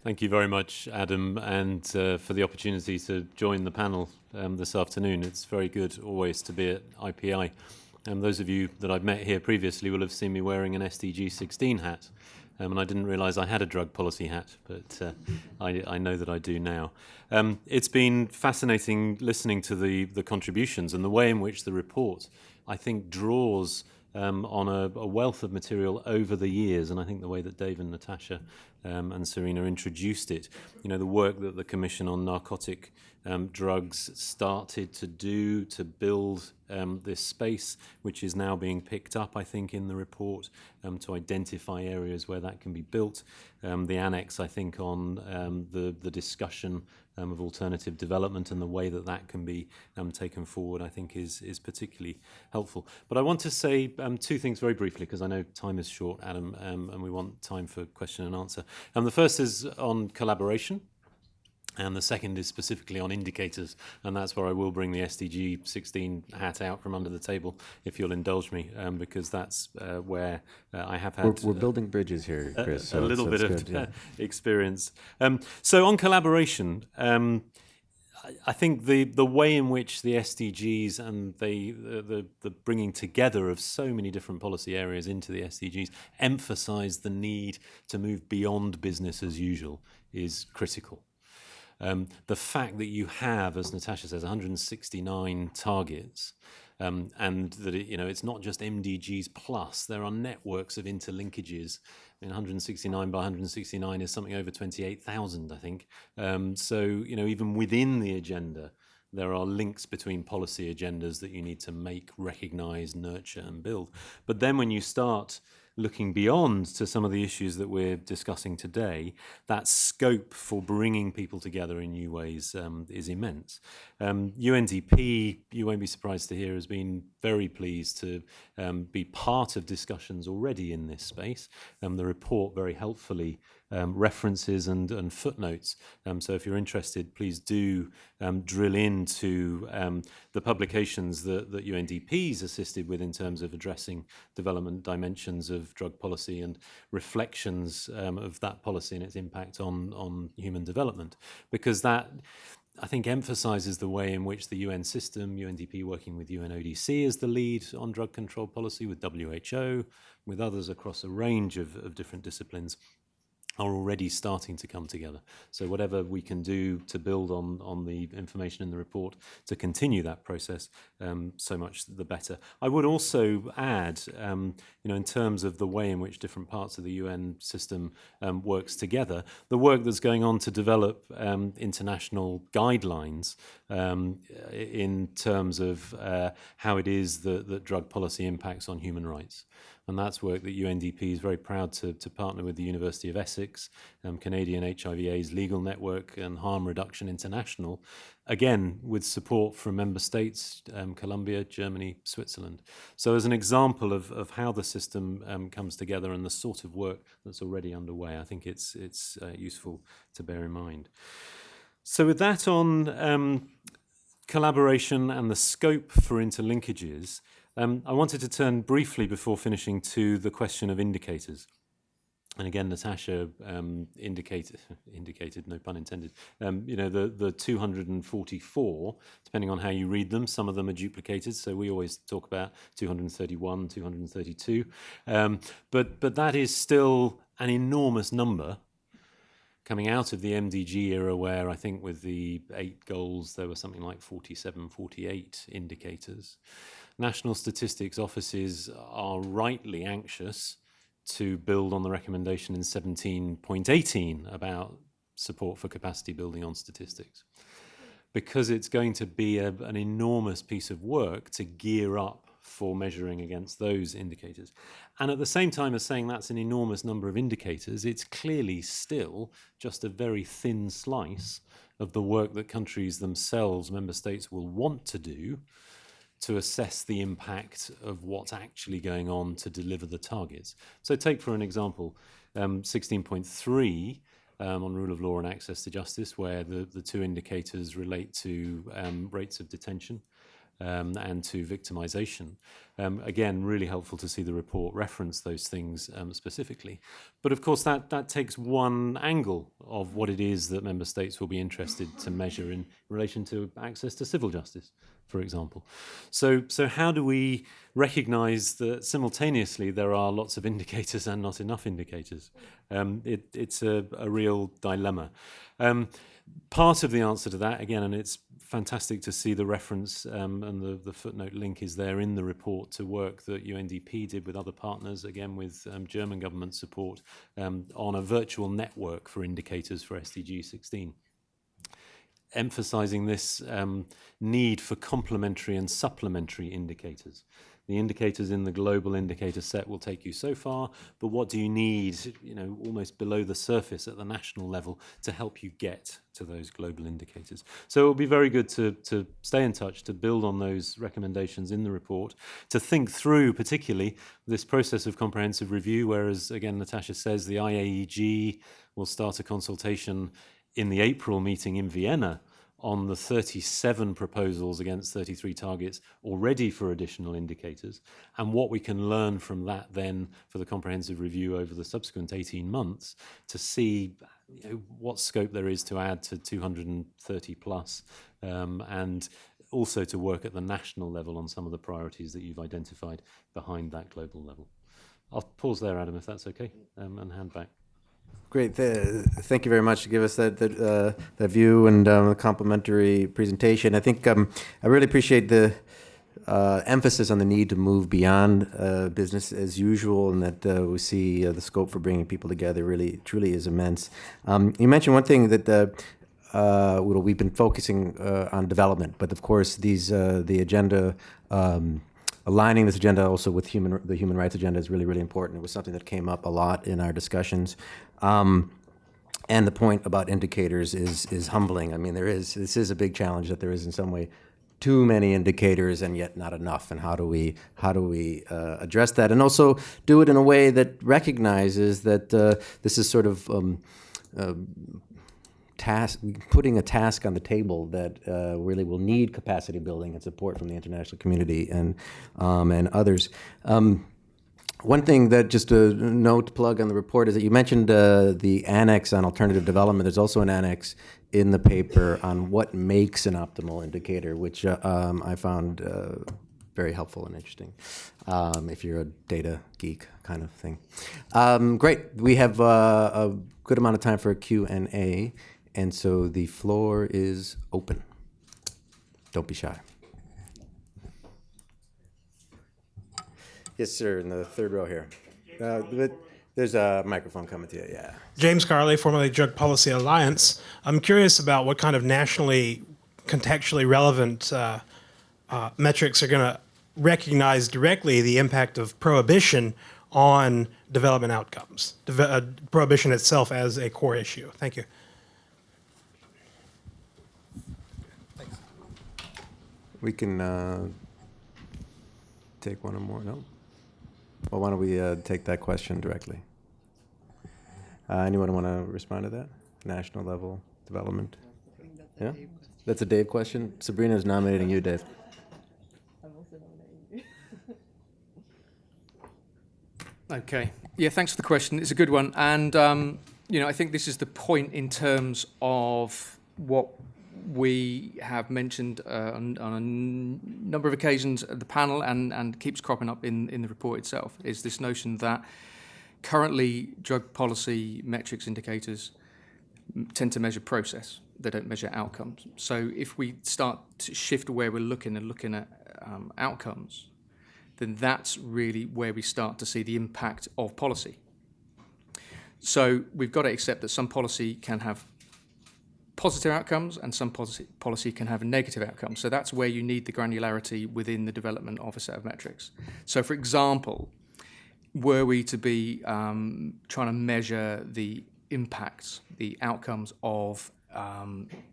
Thank you very much, Adam, and for the opportunity to join the panel this afternoon. It's very good always to be at IPI. Those of you that I've met here previously will have seen me wearing an SDG 16 hat, and I didn't realise I had a drug policy hat, but I know that I do now. It's been fascinating listening to the contributions and the way in which the report, I think, draws on a wealth of material over the years, and I think the way that Dave and Natasha and Serena introduced it, the work that the Commission on Narcotic Drugs started to do to build this space, which is now being picked up, I think, in the report to identify areas where that can be built. The annex, I think, on the discussion of alternative development and the way that that can be taken forward, I think is particularly helpful. But I want to say two things very briefly, because I know time is short, Adam, and we want time for question and answer. The first is on collaboration, and the second is specifically on indicators, and that's where I will bring the SDG 16 hat out from under the table, if you'll indulge me, because that's where I have had... We're building bridges here, Chris. A little bit of good, yeah. experience. So on collaboration, I think the way in which the SDGs and the bringing together of so many different policy areas into the SDGs emphasize the need to move beyond business as usual is critical. The fact that you have, as Natasha says, 169 targets, and that it's not just MDGs plus, there are networks of interlinkages. 169 by 169 is something over 28,000, I think. So, even within the agenda, there are links between policy agendas that you need to make, recognize, nurture, and build. But then when you start looking beyond to some of the issues that we're discussing today, that scope for bringing people together in new ways is immense. UNDP, you won't be surprised to hear, has been very pleased to be part of discussions already in this space. The report very helpfully references and footnotes. So if you're interested, please do drill into the publications that UNDP's assisted with in terms of addressing development dimensions of drug policy and reflections of that policy and its impact on human development. Because that, I think, emphasizes the way in which the UN system, UNDP working with UNODC as the lead on drug control policy, with WHO, with others across a range of different disciplines, are already starting to come together. So whatever we can do to build on the information in the report to continue that process, so much the better. I would also add, in terms of the way in which different parts of the UN system works together, the work that's going on to develop international guidelines in terms of how it is that drug policy impacts on human rights. And that's work that UNDP is very proud to partner with the University of Essex, Canadian HIV/AIDS Legal Network, and Harm Reduction International, again, with support from member states, Colombia, Germany, Switzerland. So as an example of how the system comes together and the sort of work that's already underway, I think it's useful to bear in mind. So with that on collaboration and the scope for interlinkages, I wanted to turn briefly before finishing to the question of indicators. And again, Natasha indicated, no pun intended, the 244, depending on how you read them, some of them are duplicated. So we always talk about 231, 232. But that is still an enormous number coming out of the MDG era, where I think with the 8 goals, there were something like 47, 48 indicators. National statistics offices are rightly anxious to build on the recommendation in 17.18 about support for capacity building on statistics, because it's going to be an enormous piece of work to gear up for measuring against those indicators. And at the same time as saying that's an enormous number of indicators, it's clearly still just a very thin slice of the work that countries themselves, member states, will want to do to assess the impact of what's actually going on to deliver the targets. So take, for an example, 16.3 on rule of law and access to justice, where the 2 indicators relate to rates of detention. and to victimization. Again, really helpful to see the report reference those things specifically. But of course, that takes one angle of what it is that member states will be interested to measure in relation to access to civil justice, for example. So how do we recognize that simultaneously there are lots of indicators and not enough indicators? It's a real dilemma. Part of the answer to that, again, and it's fantastic to see the reference and the footnote link is there in the report to work that UNDP did with other partners, again with German government support, on a virtual network for indicators for SDG 16. Emphasizing this need for complementary and supplementary indicators. The indicators in the global indicator set will take you so far, but what do you need, almost below the surface at the national level to help you get to those global indicators? So it will be very good to stay in touch, to build on those recommendations in the report, to think through particularly this process of comprehensive review, whereas, again, Natasha says the IAEG will start a consultation in the April meeting in Vienna on the 37 proposals against 33 targets already for additional indicators, and what we can learn from that then for the comprehensive review over the subsequent 18 months to see what scope there is to add to 230 plus, and also to work at the national level on some of the priorities that you've identified behind that global level. I'll pause there, Adam, if that's okay, and hand back. Great. Thank you very much to give us that view and the complimentary presentation. I think I really appreciate the emphasis on the need to move beyond business as usual, and that we see the scope for bringing people together really, truly is immense. You mentioned one thing that we've been focusing on development, but of course the agenda. Aligning this agenda also with the human rights agenda is really, really important. It was something that came up a lot in our discussions. And the point about indicators is humbling. I mean, this is a big challenge that there is in some way too many indicators and yet not enough. And how do we address that? And also do it in a way that recognizes that this is sort of putting a task on the table that really will need capacity building and support from the international community and others. One thing that just a note plug on the report is that you mentioned the annex on alternative development. There's also an annex in the paper on what makes an optimal indicator, which I found very helpful and interesting if you're a data geek kind of thing. Great. We have a good amount of time for a Q&A. And so the floor is open. Don't be shy. Yes, sir, in the third row here. There's a microphone coming to you, yeah. James Carley, formerly Drug Policy Alliance. I'm curious about what kind of nationally, contextually relevant metrics are going to recognize directly the impact of prohibition on development outcomes, prohibition itself as a core issue. Thank you. We can take one or more, no? Well, why don't we take that question directly? Anyone want to respond to that? National level development? Yeah? That's a Dave question? Sabrina's nominating you, Dave. I'm also nominating you. Okay. Yeah, thanks for the question. It's a good one. And, I think this is the point in terms of what we have mentioned on a number of occasions at the panel and keeps cropping up in the report itself, is this notion that currently drug policy metrics indicators tend to measure process. They don't measure outcomes. So if we start to shift where we're looking at outcomes, then that's really where we start to see the impact of policy. So we've got to accept that some policy can have positive outcomes and some policy can have negative outcomes. So that's where you need the granularity within the development of a set of metrics. So for example, were we to be trying to measure the impacts, the outcomes of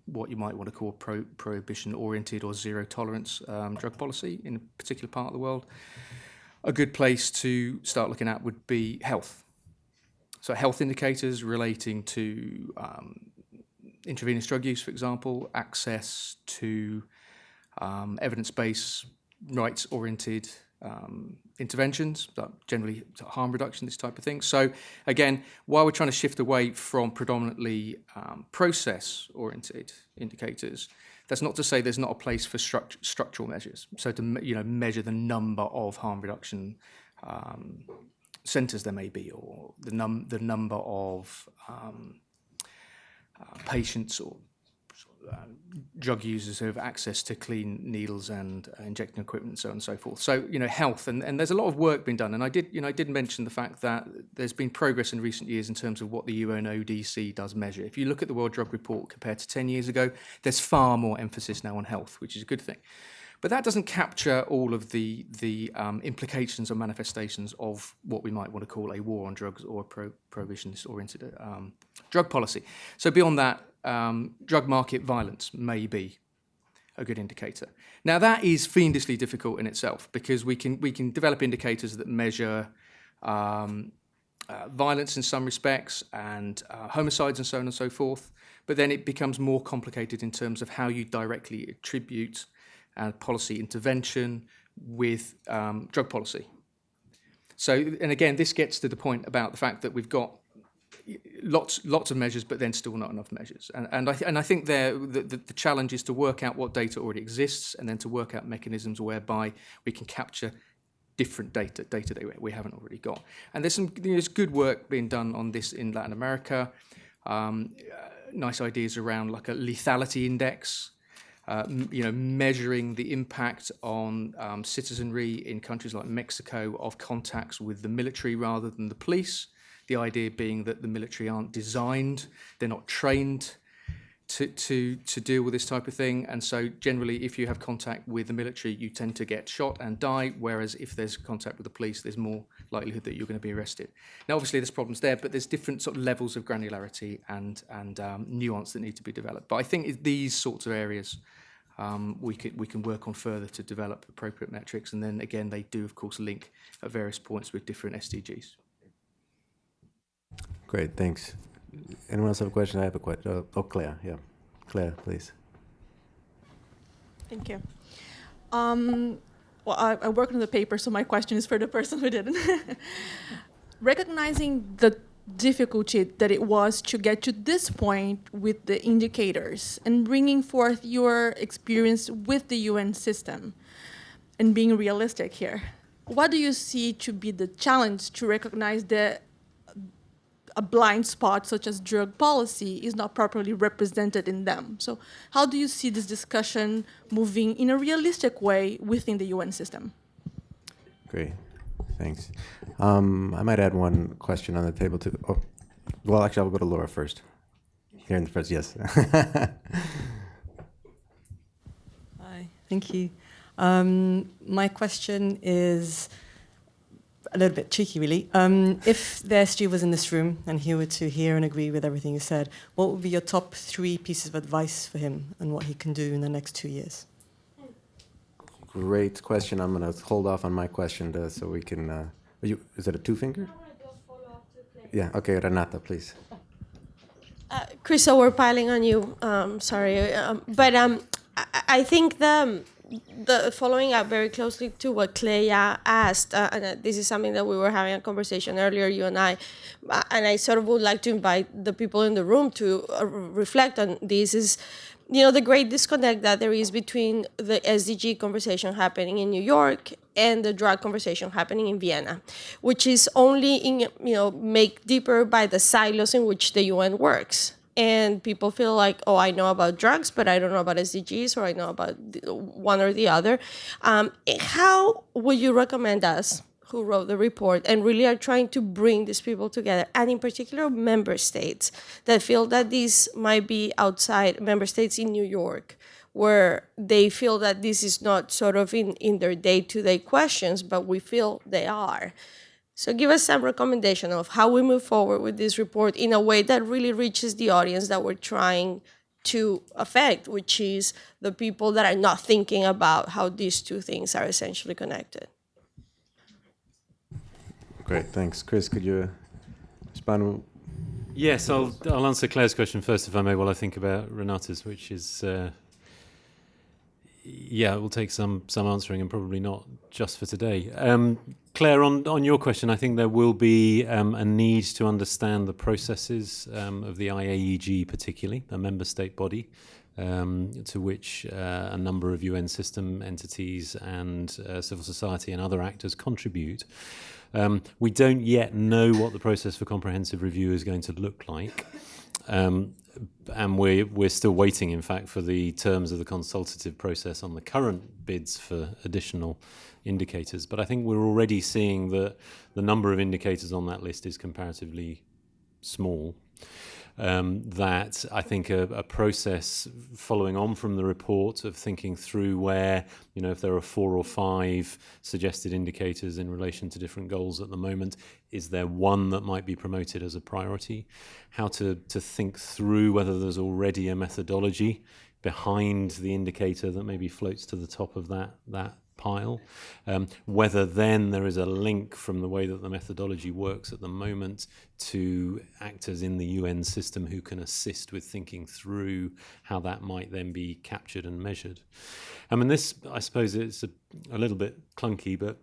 what you might want to call prohibition-oriented or zero-tolerance drug policy in a particular part of the world, a good place to start looking at would be health. So health indicators relating to intravenous drug use, for example, access to evidence-based, rights-oriented interventions, generally harm reduction, this type of thing. So again, while we're trying to shift away from predominantly process-oriented indicators, that's not to say there's not a place for structural measures. So to measure the number of harm reduction centres there may be, or the number of patients or drug users who have access to clean needles and injecting equipment, and so on and so forth. So, health, and there's a lot of work being done. And I did mention the fact that there's been progress in recent years in terms of what the UNODC does measure. If you look at the World Drug Report compared to 10 years ago, there's far more emphasis now on health, which is a good thing. But that doesn't capture all of the implications or manifestations of what we might want to call a war on drugs or a prohibitionist-oriented drug policy. So beyond that, drug market violence may be a good indicator. Now that is fiendishly difficult in itself, because we can develop indicators that measure violence in some respects and homicides and so on and so forth, but then it becomes more complicated in terms of how you directly attribute policy intervention with drug policy. So, and again, this gets to the point about the fact that we've got lots of measures, but then still not enough measures. And I think the challenge is to work out what data already exists, and then to work out mechanisms whereby we can capture different data that we haven't already got. And there's good work being done on this in Latin America. Nice ideas around like a lethality index. Measuring the impact on citizenry in countries like Mexico of contacts with the military rather than the police. The idea being that the military aren't designed, they're not trained to deal with this type of thing. And so generally, if you have contact with the military, you tend to get shot and die, whereas if there's contact with the police, there's more likelihood that you're going to be arrested. Now, obviously, there's problems there, but there's different sort of levels of granularity and nuance that need to be developed. But I think these sorts of areas we can work on further to develop appropriate metrics, and then again, they do, of course, link at various points with different SDGs. Great, thanks. Anyone else have a question? I have a question. Claire, yeah. Claire, please. Thank you. Well, I worked on the paper, so my question is for the person who didn't. Recognizing the difficulty that it was to get to this point with the indicators and bringing forth your experience with the UN system and being realistic here, what do you see to be the challenge to recognize that a blind spot such as drug policy is not properly represented in them? So how do you see this discussion moving in a realistic way within the UN system? Great, thanks. I might add one question on the table too. Oh, well, actually, I'll go to Laura first. Here in the first, yes. Hi, thank you. My question is a little bit cheeky, really. If the SG was in this room and he were to hear and agree with everything you said, what would be your top 3 pieces of advice for him and what he can do in the next 2 years? Great question. I'm going to hold off on my question so we can... is it a 2-finger? Yeah, okay, Renata, please. Chris, so we're piling on you. Sorry. But I think the following up very closely to what Clea asked, and this is something that we were having a conversation earlier, you and I sort of would like to invite the people in the room to reflect on this, is, the great disconnect that there is between the SDG conversation happening in New York and the drug conversation happening in Vienna, which is only made deeper by the silos in which the UN works. And people feel like, oh, I know about drugs, but I don't know about SDGs, or I know about one or the other. How would you recommend us, who wrote the report and really are trying to bring these people together, and in particular member states that feel that these might be outside, member states in New York, where they feel that this is not sort of in their day-to-day questions, but we feel they are. So give us some recommendation of how we move forward with this report in a way that really reaches the audience that we're trying to affect, which is the people that are not thinking about how these two things are essentially connected. Great, thanks. Chris, could you respond? Yes, I'll answer Claire's question first, if I may, while I think about Renata's, which is... Yeah, it will take some answering, and probably not just for today. Claire, on your question, I think there will be a need to understand the processes of the IAEG, particularly a member state body, to which a number of UN system entities and civil society and other actors contribute. We don't yet know what the process for comprehensive review is going to look like. And we're still waiting, in fact, for the terms of the consultative process on the current bids for additional indicators. But I think we're already seeing that the number of indicators on that list is comparatively small. That I think a process following on from the report of thinking through where, if there are 4 or 5 suggested indicators in relation to different goals at the moment, is there one that might be promoted as a priority? How to think through whether there's already a methodology behind the indicator that maybe floats to the top of that pile, whether then there is a link from the way that the methodology works at the moment to actors in the UN system who can assist with thinking through how that might then be captured and measured. I mean, this, I suppose it's a little bit clunky, but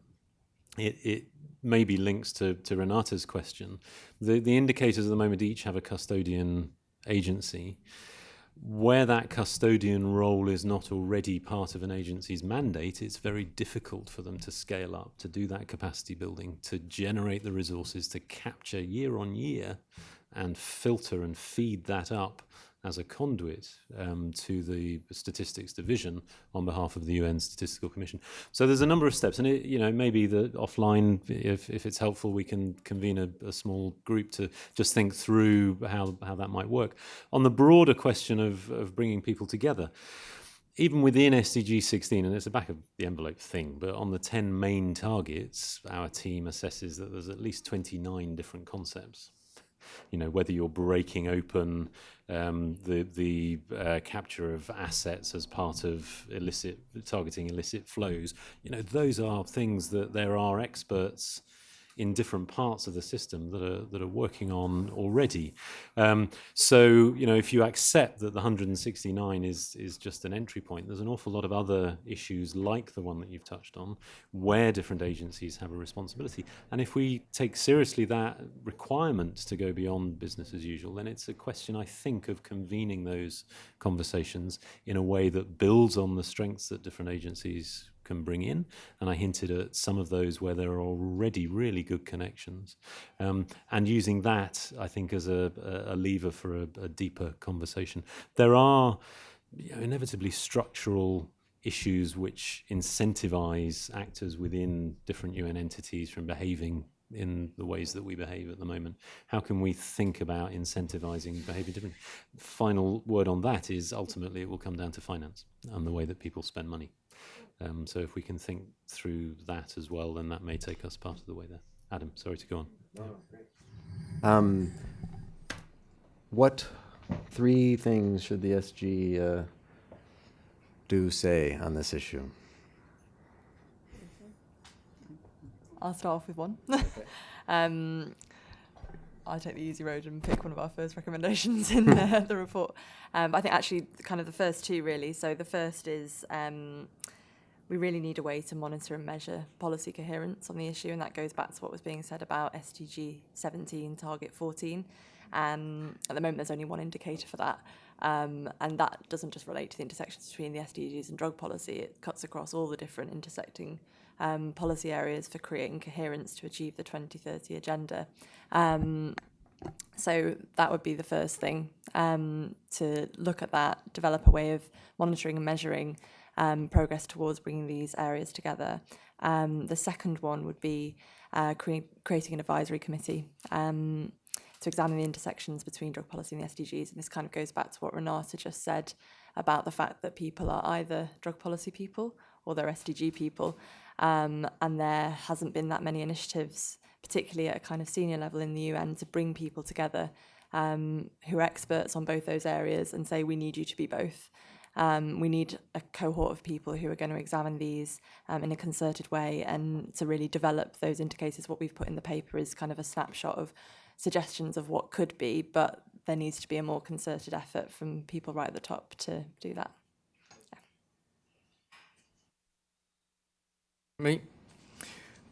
it maybe links to Renata's question. The indicators at the moment each have a custodian agency. Where that custodian role is not already part of an agency's mandate, it's very difficult for them to scale up, to do that capacity building, to generate the resources, to capture year on year and filter and feed that up as a conduit to the statistics division on behalf of the UN Statistical Commission. So there's a number of steps, and maybe that offline, if it's helpful, we can convene a small group to just think through how that might work. On the broader question of bringing people together, even within SDG 16, and it's a back of the envelope thing, but on the 10 main targets, our team assesses that there's at least 29 different concepts. Whether you're breaking open the capture of assets as part of targeting illicit flows, those are things that there are experts in different parts of the system that are working on already. So if you accept that the 169 is just an entry point, there's an awful lot of other issues like the one that you've touched on, where different agencies have a responsibility. And if we take seriously that requirement to go beyond business as usual, then it's a question, I think, of convening those conversations in a way that builds on the strengths that different agencies can bring in, and I hinted at some of those where there are already really good connections, and using that, I think, as a lever for a deeper conversation. There are inevitably structural issues which incentivize actors within different UN entities from behaving in the ways that we behave at the moment. How can we think about incentivizing behavior differently? Final word on that is ultimately it will come down to finance and the way that people spend money. So if we can think through that as well, then that may take us part of the way there. Adam, sorry to go on. What 3 things should the SG say on this issue? I'll start off with one. I'll take the easy road and pick one of our first recommendations in the report. I think actually kind of the first 2 really. So the first is we really need a way to monitor and measure policy coherence on the issue, and that goes back to what was being said about SDG 17, Target 14. At the moment, there's only one indicator for that, and that doesn't just relate to the intersections between the SDGs and drug policy. It cuts across all the different intersecting policy areas for creating coherence to achieve the 2030 agenda. So that would be the first thing, to look at that, develop a way of monitoring and measuring progress towards bringing these areas together. The second one would be creating an advisory committee to examine the intersections between drug policy and the SDGs. And this kind of goes back to what Renata just said about the fact that people are either drug policy people or they're SDG people. And there hasn't been that many initiatives, particularly at a kind of senior level in the UN, to bring people together who are experts on both those areas and say, we need you to be both. We need a cohort of people who are going to examine these in a concerted way and to really develop those indicators. What we've put in the paper is kind of a snapshot of suggestions of what could be, but there needs to be a more concerted effort from people right at the top to do that. Me?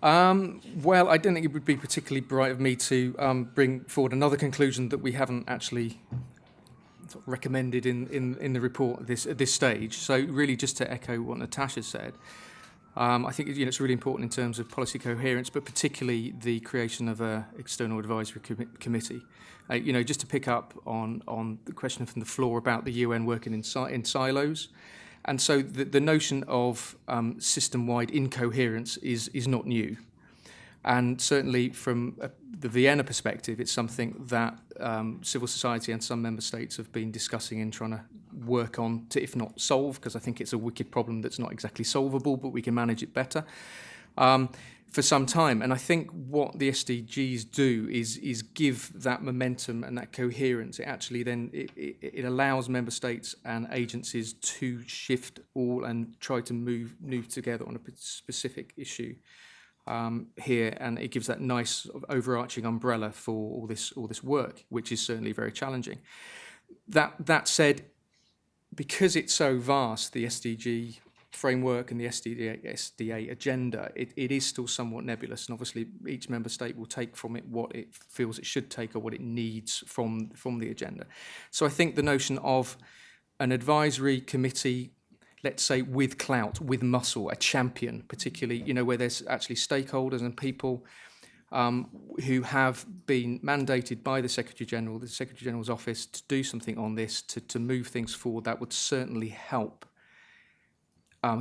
Well, I don't think it would be particularly bright of me to bring forward another conclusion that we haven't actually sort of recommended in the report at this stage. So really just to echo what Natasha said, I think it's really important in terms of policy coherence, but particularly the creation of an external advisory committee. Just to pick up on the question from the floor about the UN working in silos. And so the notion of system-wide incoherence is not new. And certainly from the Vienna perspective, it's something that civil society and some member states have been discussing and trying to work on to, if not solve, because I think it's a wicked problem that's not exactly solvable, but we can manage it better, for some time. And I think what the SDGs do is give that momentum and that coherence. It actually then it allows member states and agencies to shift all and try to move together on a specific issue here, and it gives that nice sort of overarching umbrella for all this work, which is certainly very challenging. That said, because it's so vast, the SDG framework and the SDA agenda, it is still somewhat nebulous, and obviously each member state will take from it what it feels it should take or what it needs from the agenda. So I think the notion of an advisory committee, let's say with clout, with muscle, a champion, particularly, where there's actually stakeholders and people who have been mandated by the Secretary General's office to do something on this, to move things forward, that would certainly help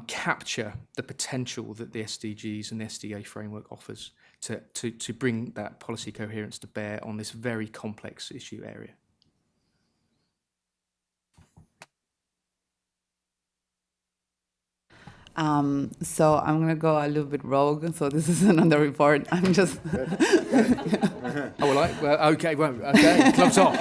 capture the potential that the SDGs and the SDA framework offers to bring that policy coherence to bear on this very complex issue area. So I'm going to go a little bit rogue. So this is another report. I'm just... Okay, club's off.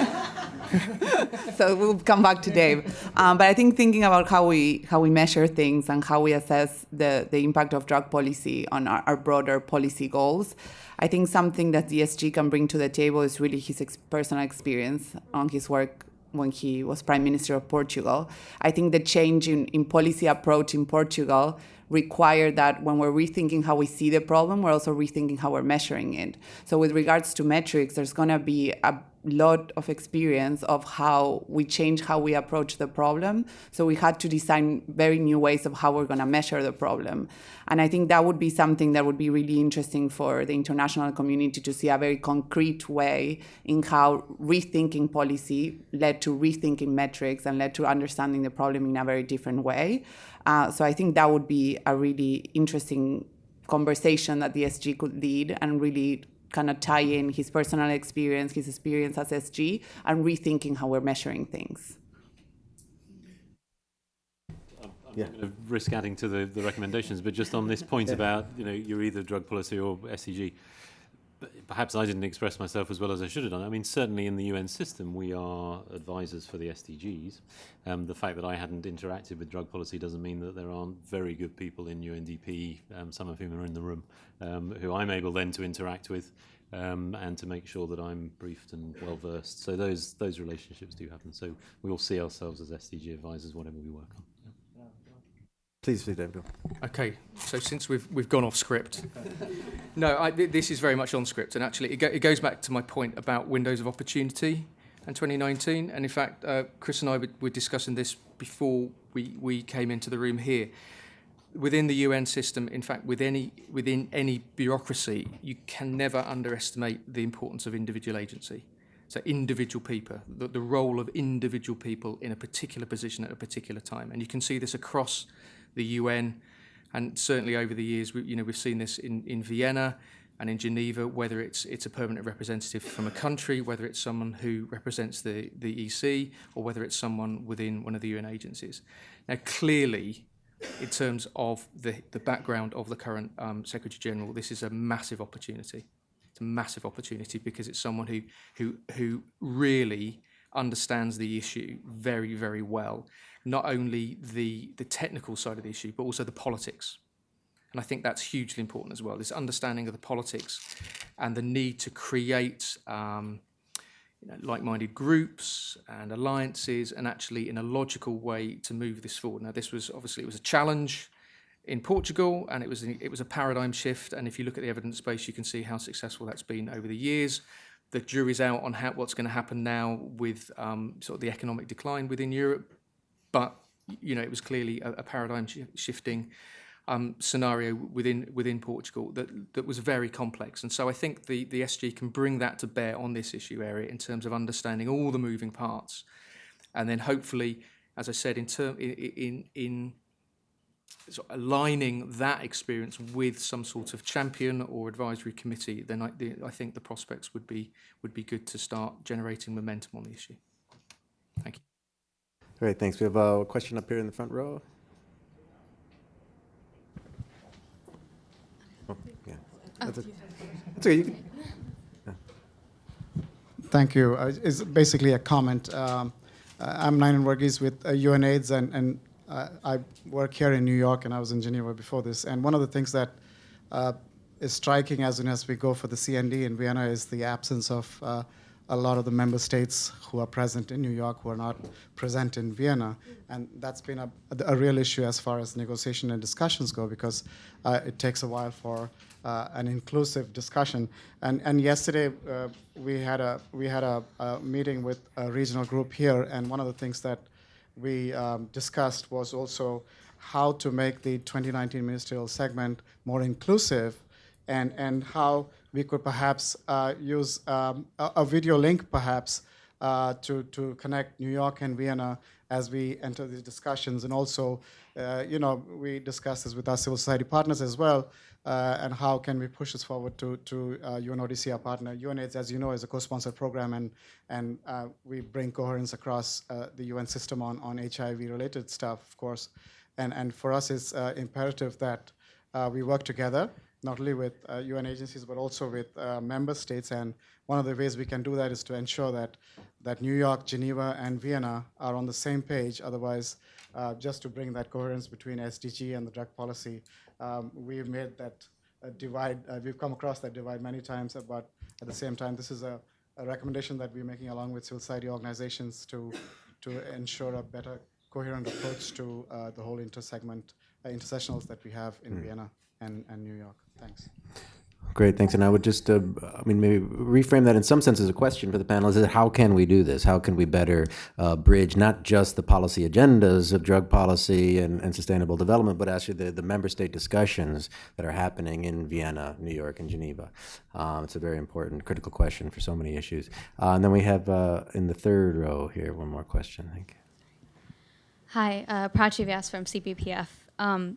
So we'll come back to Dave. But I think thinking about how we measure things and how we assess the impact of drug policy on our broader policy goals, I think something that the SG can bring to the table is really his personal experience on his work when he was Prime Minister of Portugal. I think the change in policy approach in Portugal required that when we're rethinking how we see the problem, we're also rethinking how we're measuring it. So with regards to metrics, there's going to be a lot of experience of how we change how we approach the problem. So we had to design very new ways of how we're going to measure the problem. And I think that would be something that would be really interesting for the international community to see a very concrete way in how rethinking policy led to rethinking metrics and led to understanding the problem in a very different way. So I think that would be a really interesting conversation that the SG could lead and really kind of tie in his personal experience, his experience as SG, and rethinking how we're measuring things. I'm going to risk adding to the recommendations, but just on this point about, you're either drug policy or SDG, perhaps I didn't express myself as well as I should have done. I mean, certainly in the UN system, we are advisors for the SDGs. The fact that I hadn't interacted with drug policy doesn't mean that there aren't very good people in UNDP, some of whom are in the room, who I'm able then to interact with and to make sure that I'm briefed and well-versed. So those relationships do happen. So we all see ourselves as SDG advisors, whatever we work on. Please, David. Okay, so since we've gone off script, no, this is very much on script, and actually it goes back to my point about windows of opportunity in 2019. And in fact, Chris and I were discussing this before we came into the room here. Within the UN system, in fact, within any bureaucracy, you can never underestimate the importance of individual agency. So individual people, the role of individual people in a particular position at a particular time, and you can see this across the UN, and certainly over the years, we've seen this in Vienna and in Geneva, whether it's a permanent representative from a country, whether it's someone who represents the EC, or whether it's someone within one of the UN agencies. Now, clearly, in terms of the background of the current Secretary General, this is a massive opportunity. It's a massive opportunity because it's someone who really understands the issue very, very well. Not only the technical side of the issue, but also the politics. And I think that's hugely important as well, this understanding of the politics and the need to create like-minded groups and alliances, and actually in a logical way to move this forward. Now, this was obviously, it was a challenge. in Portugal, and it was a paradigm shift. And if you look at the evidence base, you can see how successful that's been over the years. The jury's out on what's going to happen now with sort of the economic decline within Europe, but it was clearly a paradigm shifting scenario within Portugal that was very complex. And so I think the SG can bring that to bear on this issue area in terms of understanding all the moving parts, and then hopefully, as I said, in sort of aligning that experience with some sort of champion or advisory committee, then I think the prospects would be good to start generating momentum on the issue. Thank you. Great, thanks. We have a question up here in the front row. Oh, yeah. That's okay. You can. Thank you. It's basically a comment. I'm Nainan Varghese with UNAIDS, and I work here in New York, and I was in Geneva before this. And one of the things that is striking as soon as we go for the CND in Vienna is the absence of a lot of the member states who are present in New York who are not present in Vienna. And that's been a real issue as far as negotiation and discussions go, because it takes a while for an inclusive discussion. And yesterday we had a meeting with a regional group here, and one of the things that we discussed was also how to make the 2019 ministerial segment more inclusive, and how we could perhaps use a video link perhaps to connect New York and Vienna as we enter these discussions. And also, we discussed this with our civil society partners as well, and how can we push this forward to UNODC, our partner. UNAIDS, as you know, is a co-sponsored program, and we bring coherence across the UN system on HIV-related stuff, of course. And for us, it's imperative that we work together, not only with UN agencies, but also with member states. And one of the ways we can do that is to ensure that New York, Geneva, and Vienna are on the same page. Otherwise, just to bring that coherence between SDG and the drug policy, we've made that divide. We've come across that divide many times, but at the same time, this is a recommendation that we're making along with civil society organizations to ensure a better coherent approach to the whole intersessionals that we have in Vienna and New York. Thanks. Great, thanks. And I would just, maybe reframe that in some sense as a question for the panel. Is that how can we do this? How can we better bridge not just the policy agendas of drug policy and sustainable development, but actually the member state discussions that are happening in Vienna, New York, and Geneva? It's a very important, critical question for so many issues. And then we have in the third row here one more question, I think. Hi, Prachi Vyas from CPPF.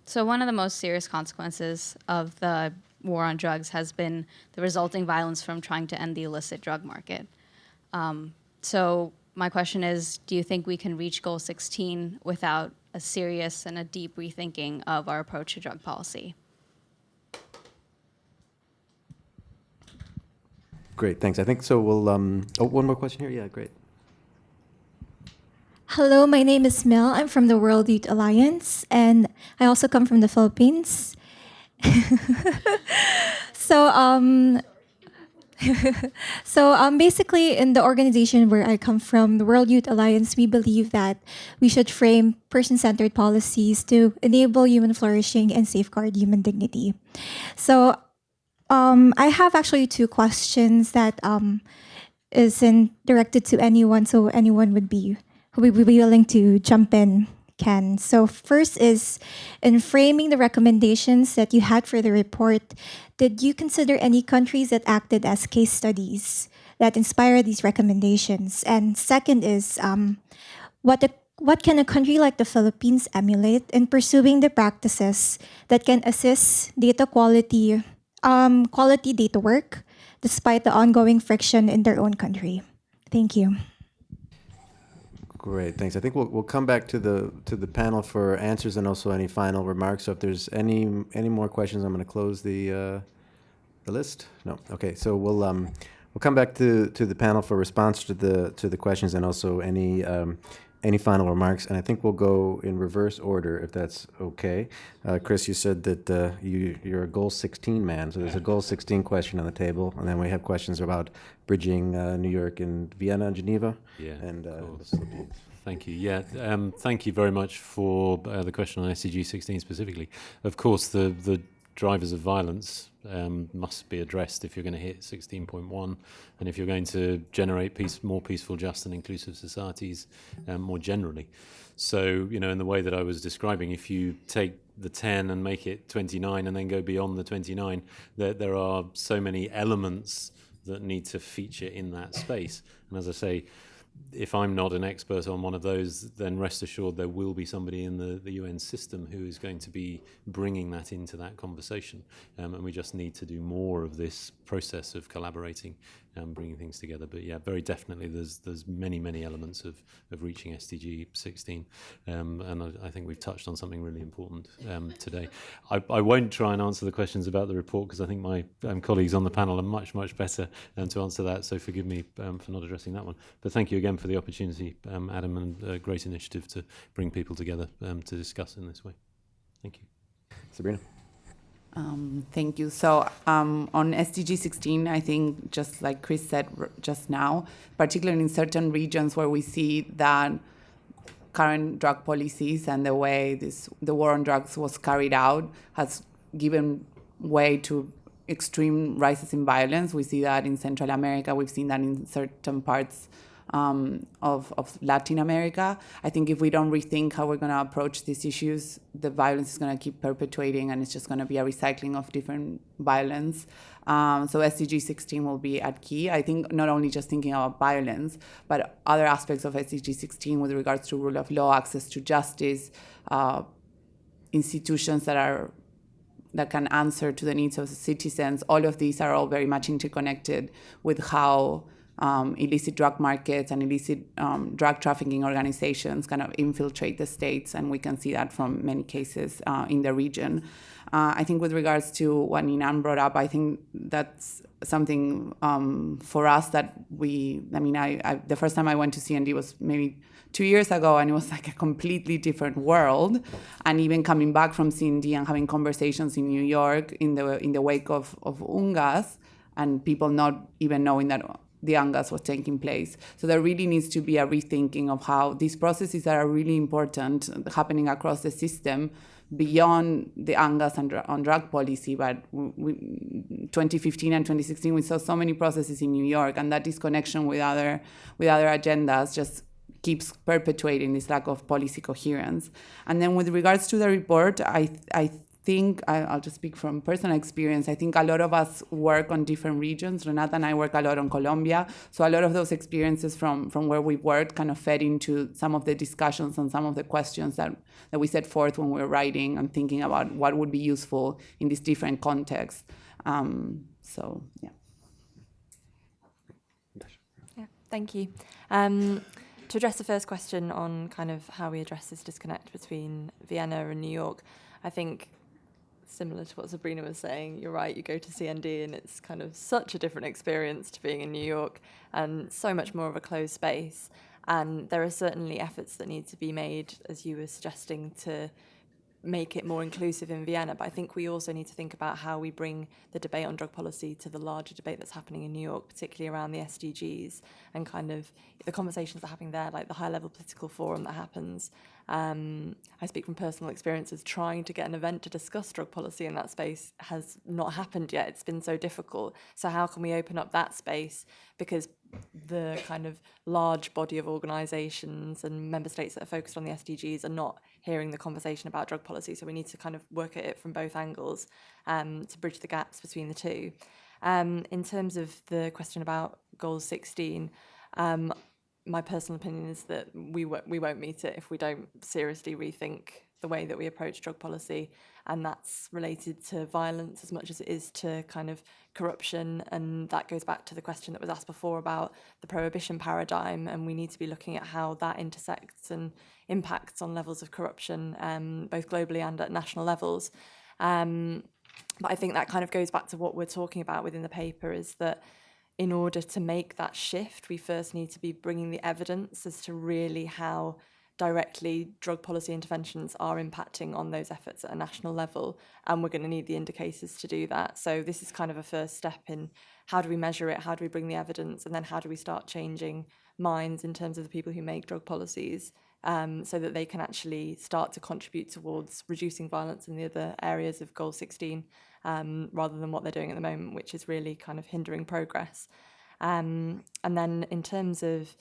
So one of the most serious consequences of the war on drugs has been the resulting violence from trying to end the illicit drug market. So my question is, do you think we can reach Goal 16 without a serious and a deep rethinking of our approach to drug policy? Great, thanks. I think so. We'll, one more question here. Yeah, great. Hello, my name is Mel. I'm from the World Youth Alliance, and I also come from the Philippines. Basically, in the organization where I come from, the World Youth Alliance, we believe that we should frame person-centered policies to enable human flourishing and safeguard human dignity. So I have actually two questions that isn't directed to anyone, so anyone would be willing to jump in can. So first is, in framing the recommendations that you had for the report, did you consider any countries that acted as case studies that inspire these recommendations? And second is, what can a country like the Philippines emulate in pursuing the practices that can assist data quality data work despite the ongoing friction in their own country? Thank you. Great, thanks. I think we'll come back to the panel for answers and also any final remarks. So if there's any more questions, I'm going to close the list. No, okay. So we'll come back to the panel for response to the questions and also any final remarks. And I think we'll go in reverse order if that's okay. Chris, you said that you're a Goal 16 man, so there's a Goal 16 question on the table, and then we have questions about bridging New York and Vienna and Geneva. Yeah, and of course. the Philippines. Thank you. Yeah, thank you very much for the question on SDG 16 specifically. Of course, the drivers of violence must be addressed if you're going to hit 16.1, and if you're going to generate more peaceful, just and inclusive societies more generally. So, in the way that I was describing, if you take the 10 and make it 29 and then go beyond the 29, there are so many elements that need to feature in that space. And as I say, if I'm not an expert on one of those, then rest assured there will be somebody in the UN system who is going to be bringing that into that conversation. And we just need to do more of this process of collaborating and bringing things together. But yeah, very definitely there's many elements of reaching SDG 16. And I think we've touched on something really important today. I won't try and answer the questions about the report because I think my colleagues on the panel are much better to answer that. So forgive me for not addressing that one. But thank you again for the opportunity, Adam, and a great initiative to bring people together to discuss in this way. Thank you. Sabrina? Thank you. So on SDG 16, I think just like Chris said just now, particularly in certain regions where we see that current drug policies and the way the war on drugs was carried out has given way to extreme rises in violence. We see that in Central America. We've seen that in certain parts of Latin America. I think if we don't rethink how we're going to approach these issues, the violence is going to keep perpetuating, and it's just going to be a recycling of different violence. So SDG 16 will be at key. I think not only just thinking about violence, but other aspects of SDG 16 with regards to rule of law, access to justice, institutions that can answer to the needs of the citizens. All of these are all very much interconnected with how illicit drug markets and illicit drug trafficking organizations kind of infiltrate the states, and we can see that from many cases in the region. I think with regards to what Ninan brought up, I think that's something for us that the first time I went to CND was maybe 2 years ago, and it was like a completely different world. And even coming back from CND and having conversations in New York in the wake of UNGAS, and people not even knowing that the UNGAS was taking place. So there really needs to be a rethinking of how these processes that are really important happening across the system beyond the UNGAS and on drug policy. But 2015 and 2016, we saw so many processes in New York, and that disconnection with other agendas just keeps perpetuating this lack of policy coherence. And then with regards to the report, I think, I'll just speak from personal experience, I think a lot of us work on different regions. Renata and I work a lot on Colombia. So a lot of those experiences from where we worked kind of fed into some of the discussions and some of the questions that we set forth when we were writing and thinking about what would be useful in these different contexts. So, yeah. Yeah, thank you. To address the first question on kind of how we address this disconnect between Vienna and New York, I think similar to what Sabrina was saying, you're right, you go to CND and it's kind of such a different experience to being in New York and so much more of a closed space. And there are certainly efforts that need to be made, as you were suggesting, to make it more inclusive in Vienna. But I think we also need to think about how we bring the debate on drug policy to the larger debate that's happening in New York, particularly around the SDGs and kind of the conversations that are happening there, like the high-level political forum that happens. I speak from personal experiences. Trying to get an event to discuss drug policy in that space has not happened yet. It's been so difficult. So how can we open up that space? Because the kind of large body of organisations and member states that are focused on the SDGs are not hearing the conversation about drug policy. So we need to kind of work at it from both angles to bridge the gaps between the two. In terms of the question about Goal 16, my personal opinion is that we won't meet it if we don't seriously rethink the way that we approach drug policy, and that's related to violence as much as it is to kind of corruption, and that goes back to the question that was asked before about the prohibition paradigm, and we need to be looking at how that intersects and impacts on levels of corruption, both globally and at national levels. But I think that kind of goes back to what we're talking about within the paper, is that in order to make that shift, we first need to be bringing the evidence as to really how directly drug policy interventions are impacting on those efforts at a national level, and we're going to need the indicators to do that. So this is kind of a first step in how do we measure it, how do we bring the evidence, and then how do we start changing minds in terms of the people who make drug policies, so that they can actually start to contribute towards reducing violence in the other areas of Goal 16, rather than what they're doing at the moment, which is really kind of hindering progress. And then in terms of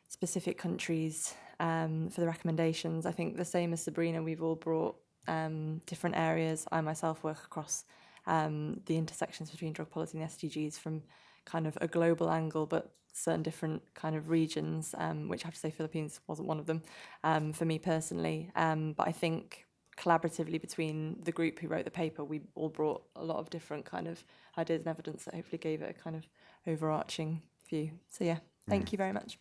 specific countries for the recommendations, I think the same as Sabrina, we've all brought different areas. I myself work across the intersections between drug policy and the SDGs from kind of a global angle, but certain different kind of regions, which I have to say Philippines wasn't one of them for me personally. But I think collaboratively between the group who wrote the paper, we all brought a lot of different kind of ideas and evidence that hopefully gave it a kind of overarching view. So yeah, thank you very much.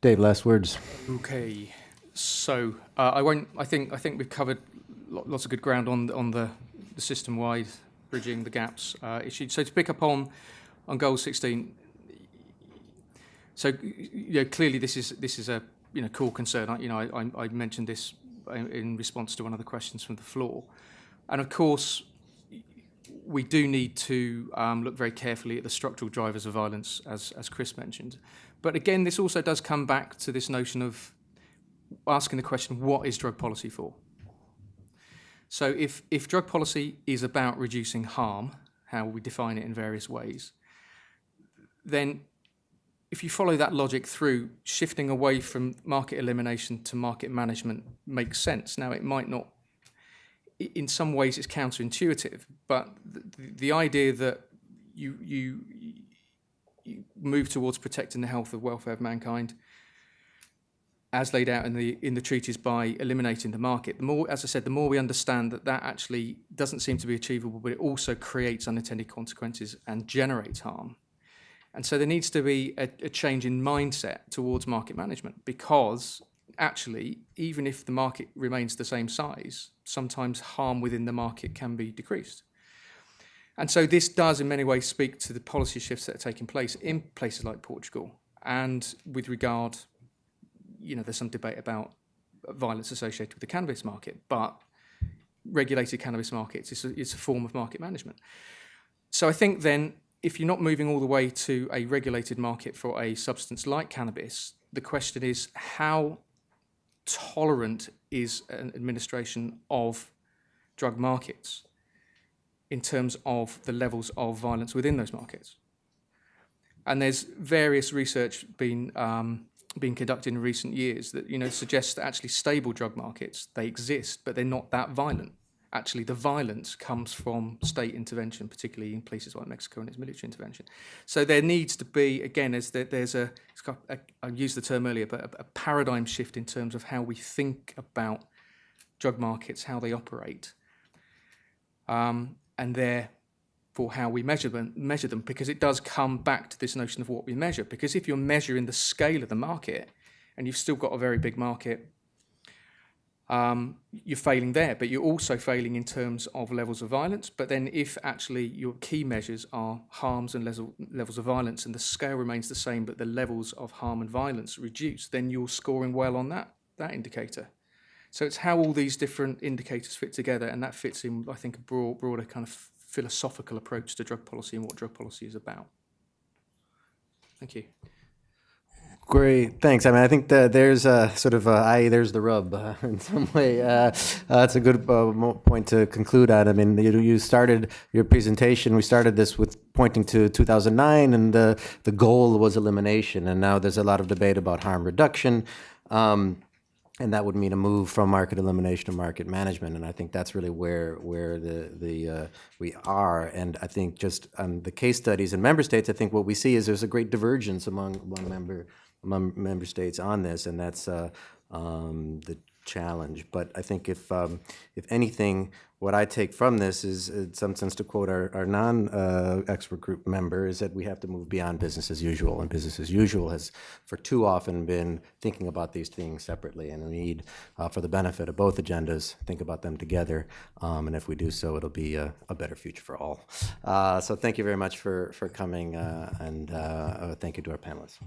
Dave, last words. Okay, so I think we've covered lots of good ground on the system-wide bridging the gaps issue. So to pick up on Goal 16, so clearly this is a core concern. I mentioned this in response to one of the questions from the floor, and of course we do need to look very carefully at the structural drivers of violence, as Chris mentioned. But again, this also does come back to this notion of asking the question, what is drug policy for? So if drug policy is about reducing harm, how we define it in various ways, then if you follow that logic through, shifting away from market elimination to market management makes sense. Now, it might not, in some ways it's counterintuitive, but the idea that you move towards protecting the health and welfare of mankind, as laid out in the treaties, by eliminating the market. The more, as I said, the more we understand that actually doesn't seem to be achievable, but it also creates unintended consequences and generates harm. And so there needs to be a change in mindset towards market management, because actually, even if the market remains the same size, sometimes harm within the market can be decreased. And so this does in many ways speak to the policy shifts that are taking place in places like Portugal. And with regard, there's some debate about violence associated with the cannabis market, but regulated cannabis markets is a form of market management. So I think then, if you're not moving all the way to a regulated market for a substance like cannabis, the question is, how tolerant is an administration of drug markets in terms of the levels of violence within those markets? And there's various research being conducted in recent years that suggests that actually stable drug markets, they exist, but they're not that violent. Actually, the violence comes from state intervention, particularly in places like Mexico and its military intervention. So there needs to be, again, I used the term earlier, but a paradigm shift in terms of how we think about drug markets, how they operate, and therefore how we measure them, because it does come back to this notion of what we measure. Because if you're measuring the scale of the market and you've still got a very big market, you're failing there, but you're also failing in terms of levels of violence. But then if actually your key measures are harms and levels of violence, and the scale remains the same, but the levels of harm and violence reduce, then you're scoring well on that indicator. So it's how all these different indicators fit together, and that fits in, I think, a broader kind of philosophical approach to drug policy and what drug policy is about. Thank you. Great, thanks. I mean, I think that there's a sort of there's the rub in some way. That's a good point to conclude on. I mean, you started your presentation. We started this with pointing to 2009, and the goal was elimination. And now there's a lot of debate about harm reduction, and that would mean a move from market elimination to market management. And I think that's really where we are. And I think just on the case studies in member states, I think what we see is there's a great divergence among member states on this, and that's the challenge. But I think if anything, what I take from this is, in some sense, to quote our non-expert group member, is that we have to move beyond business as usual. And business as usual has, for too often, been thinking about these things separately. And we need, for the benefit of both agendas, think about them together. And if we do so, it'll be a better future for all. So thank you very much for coming, and thank you to our panelists.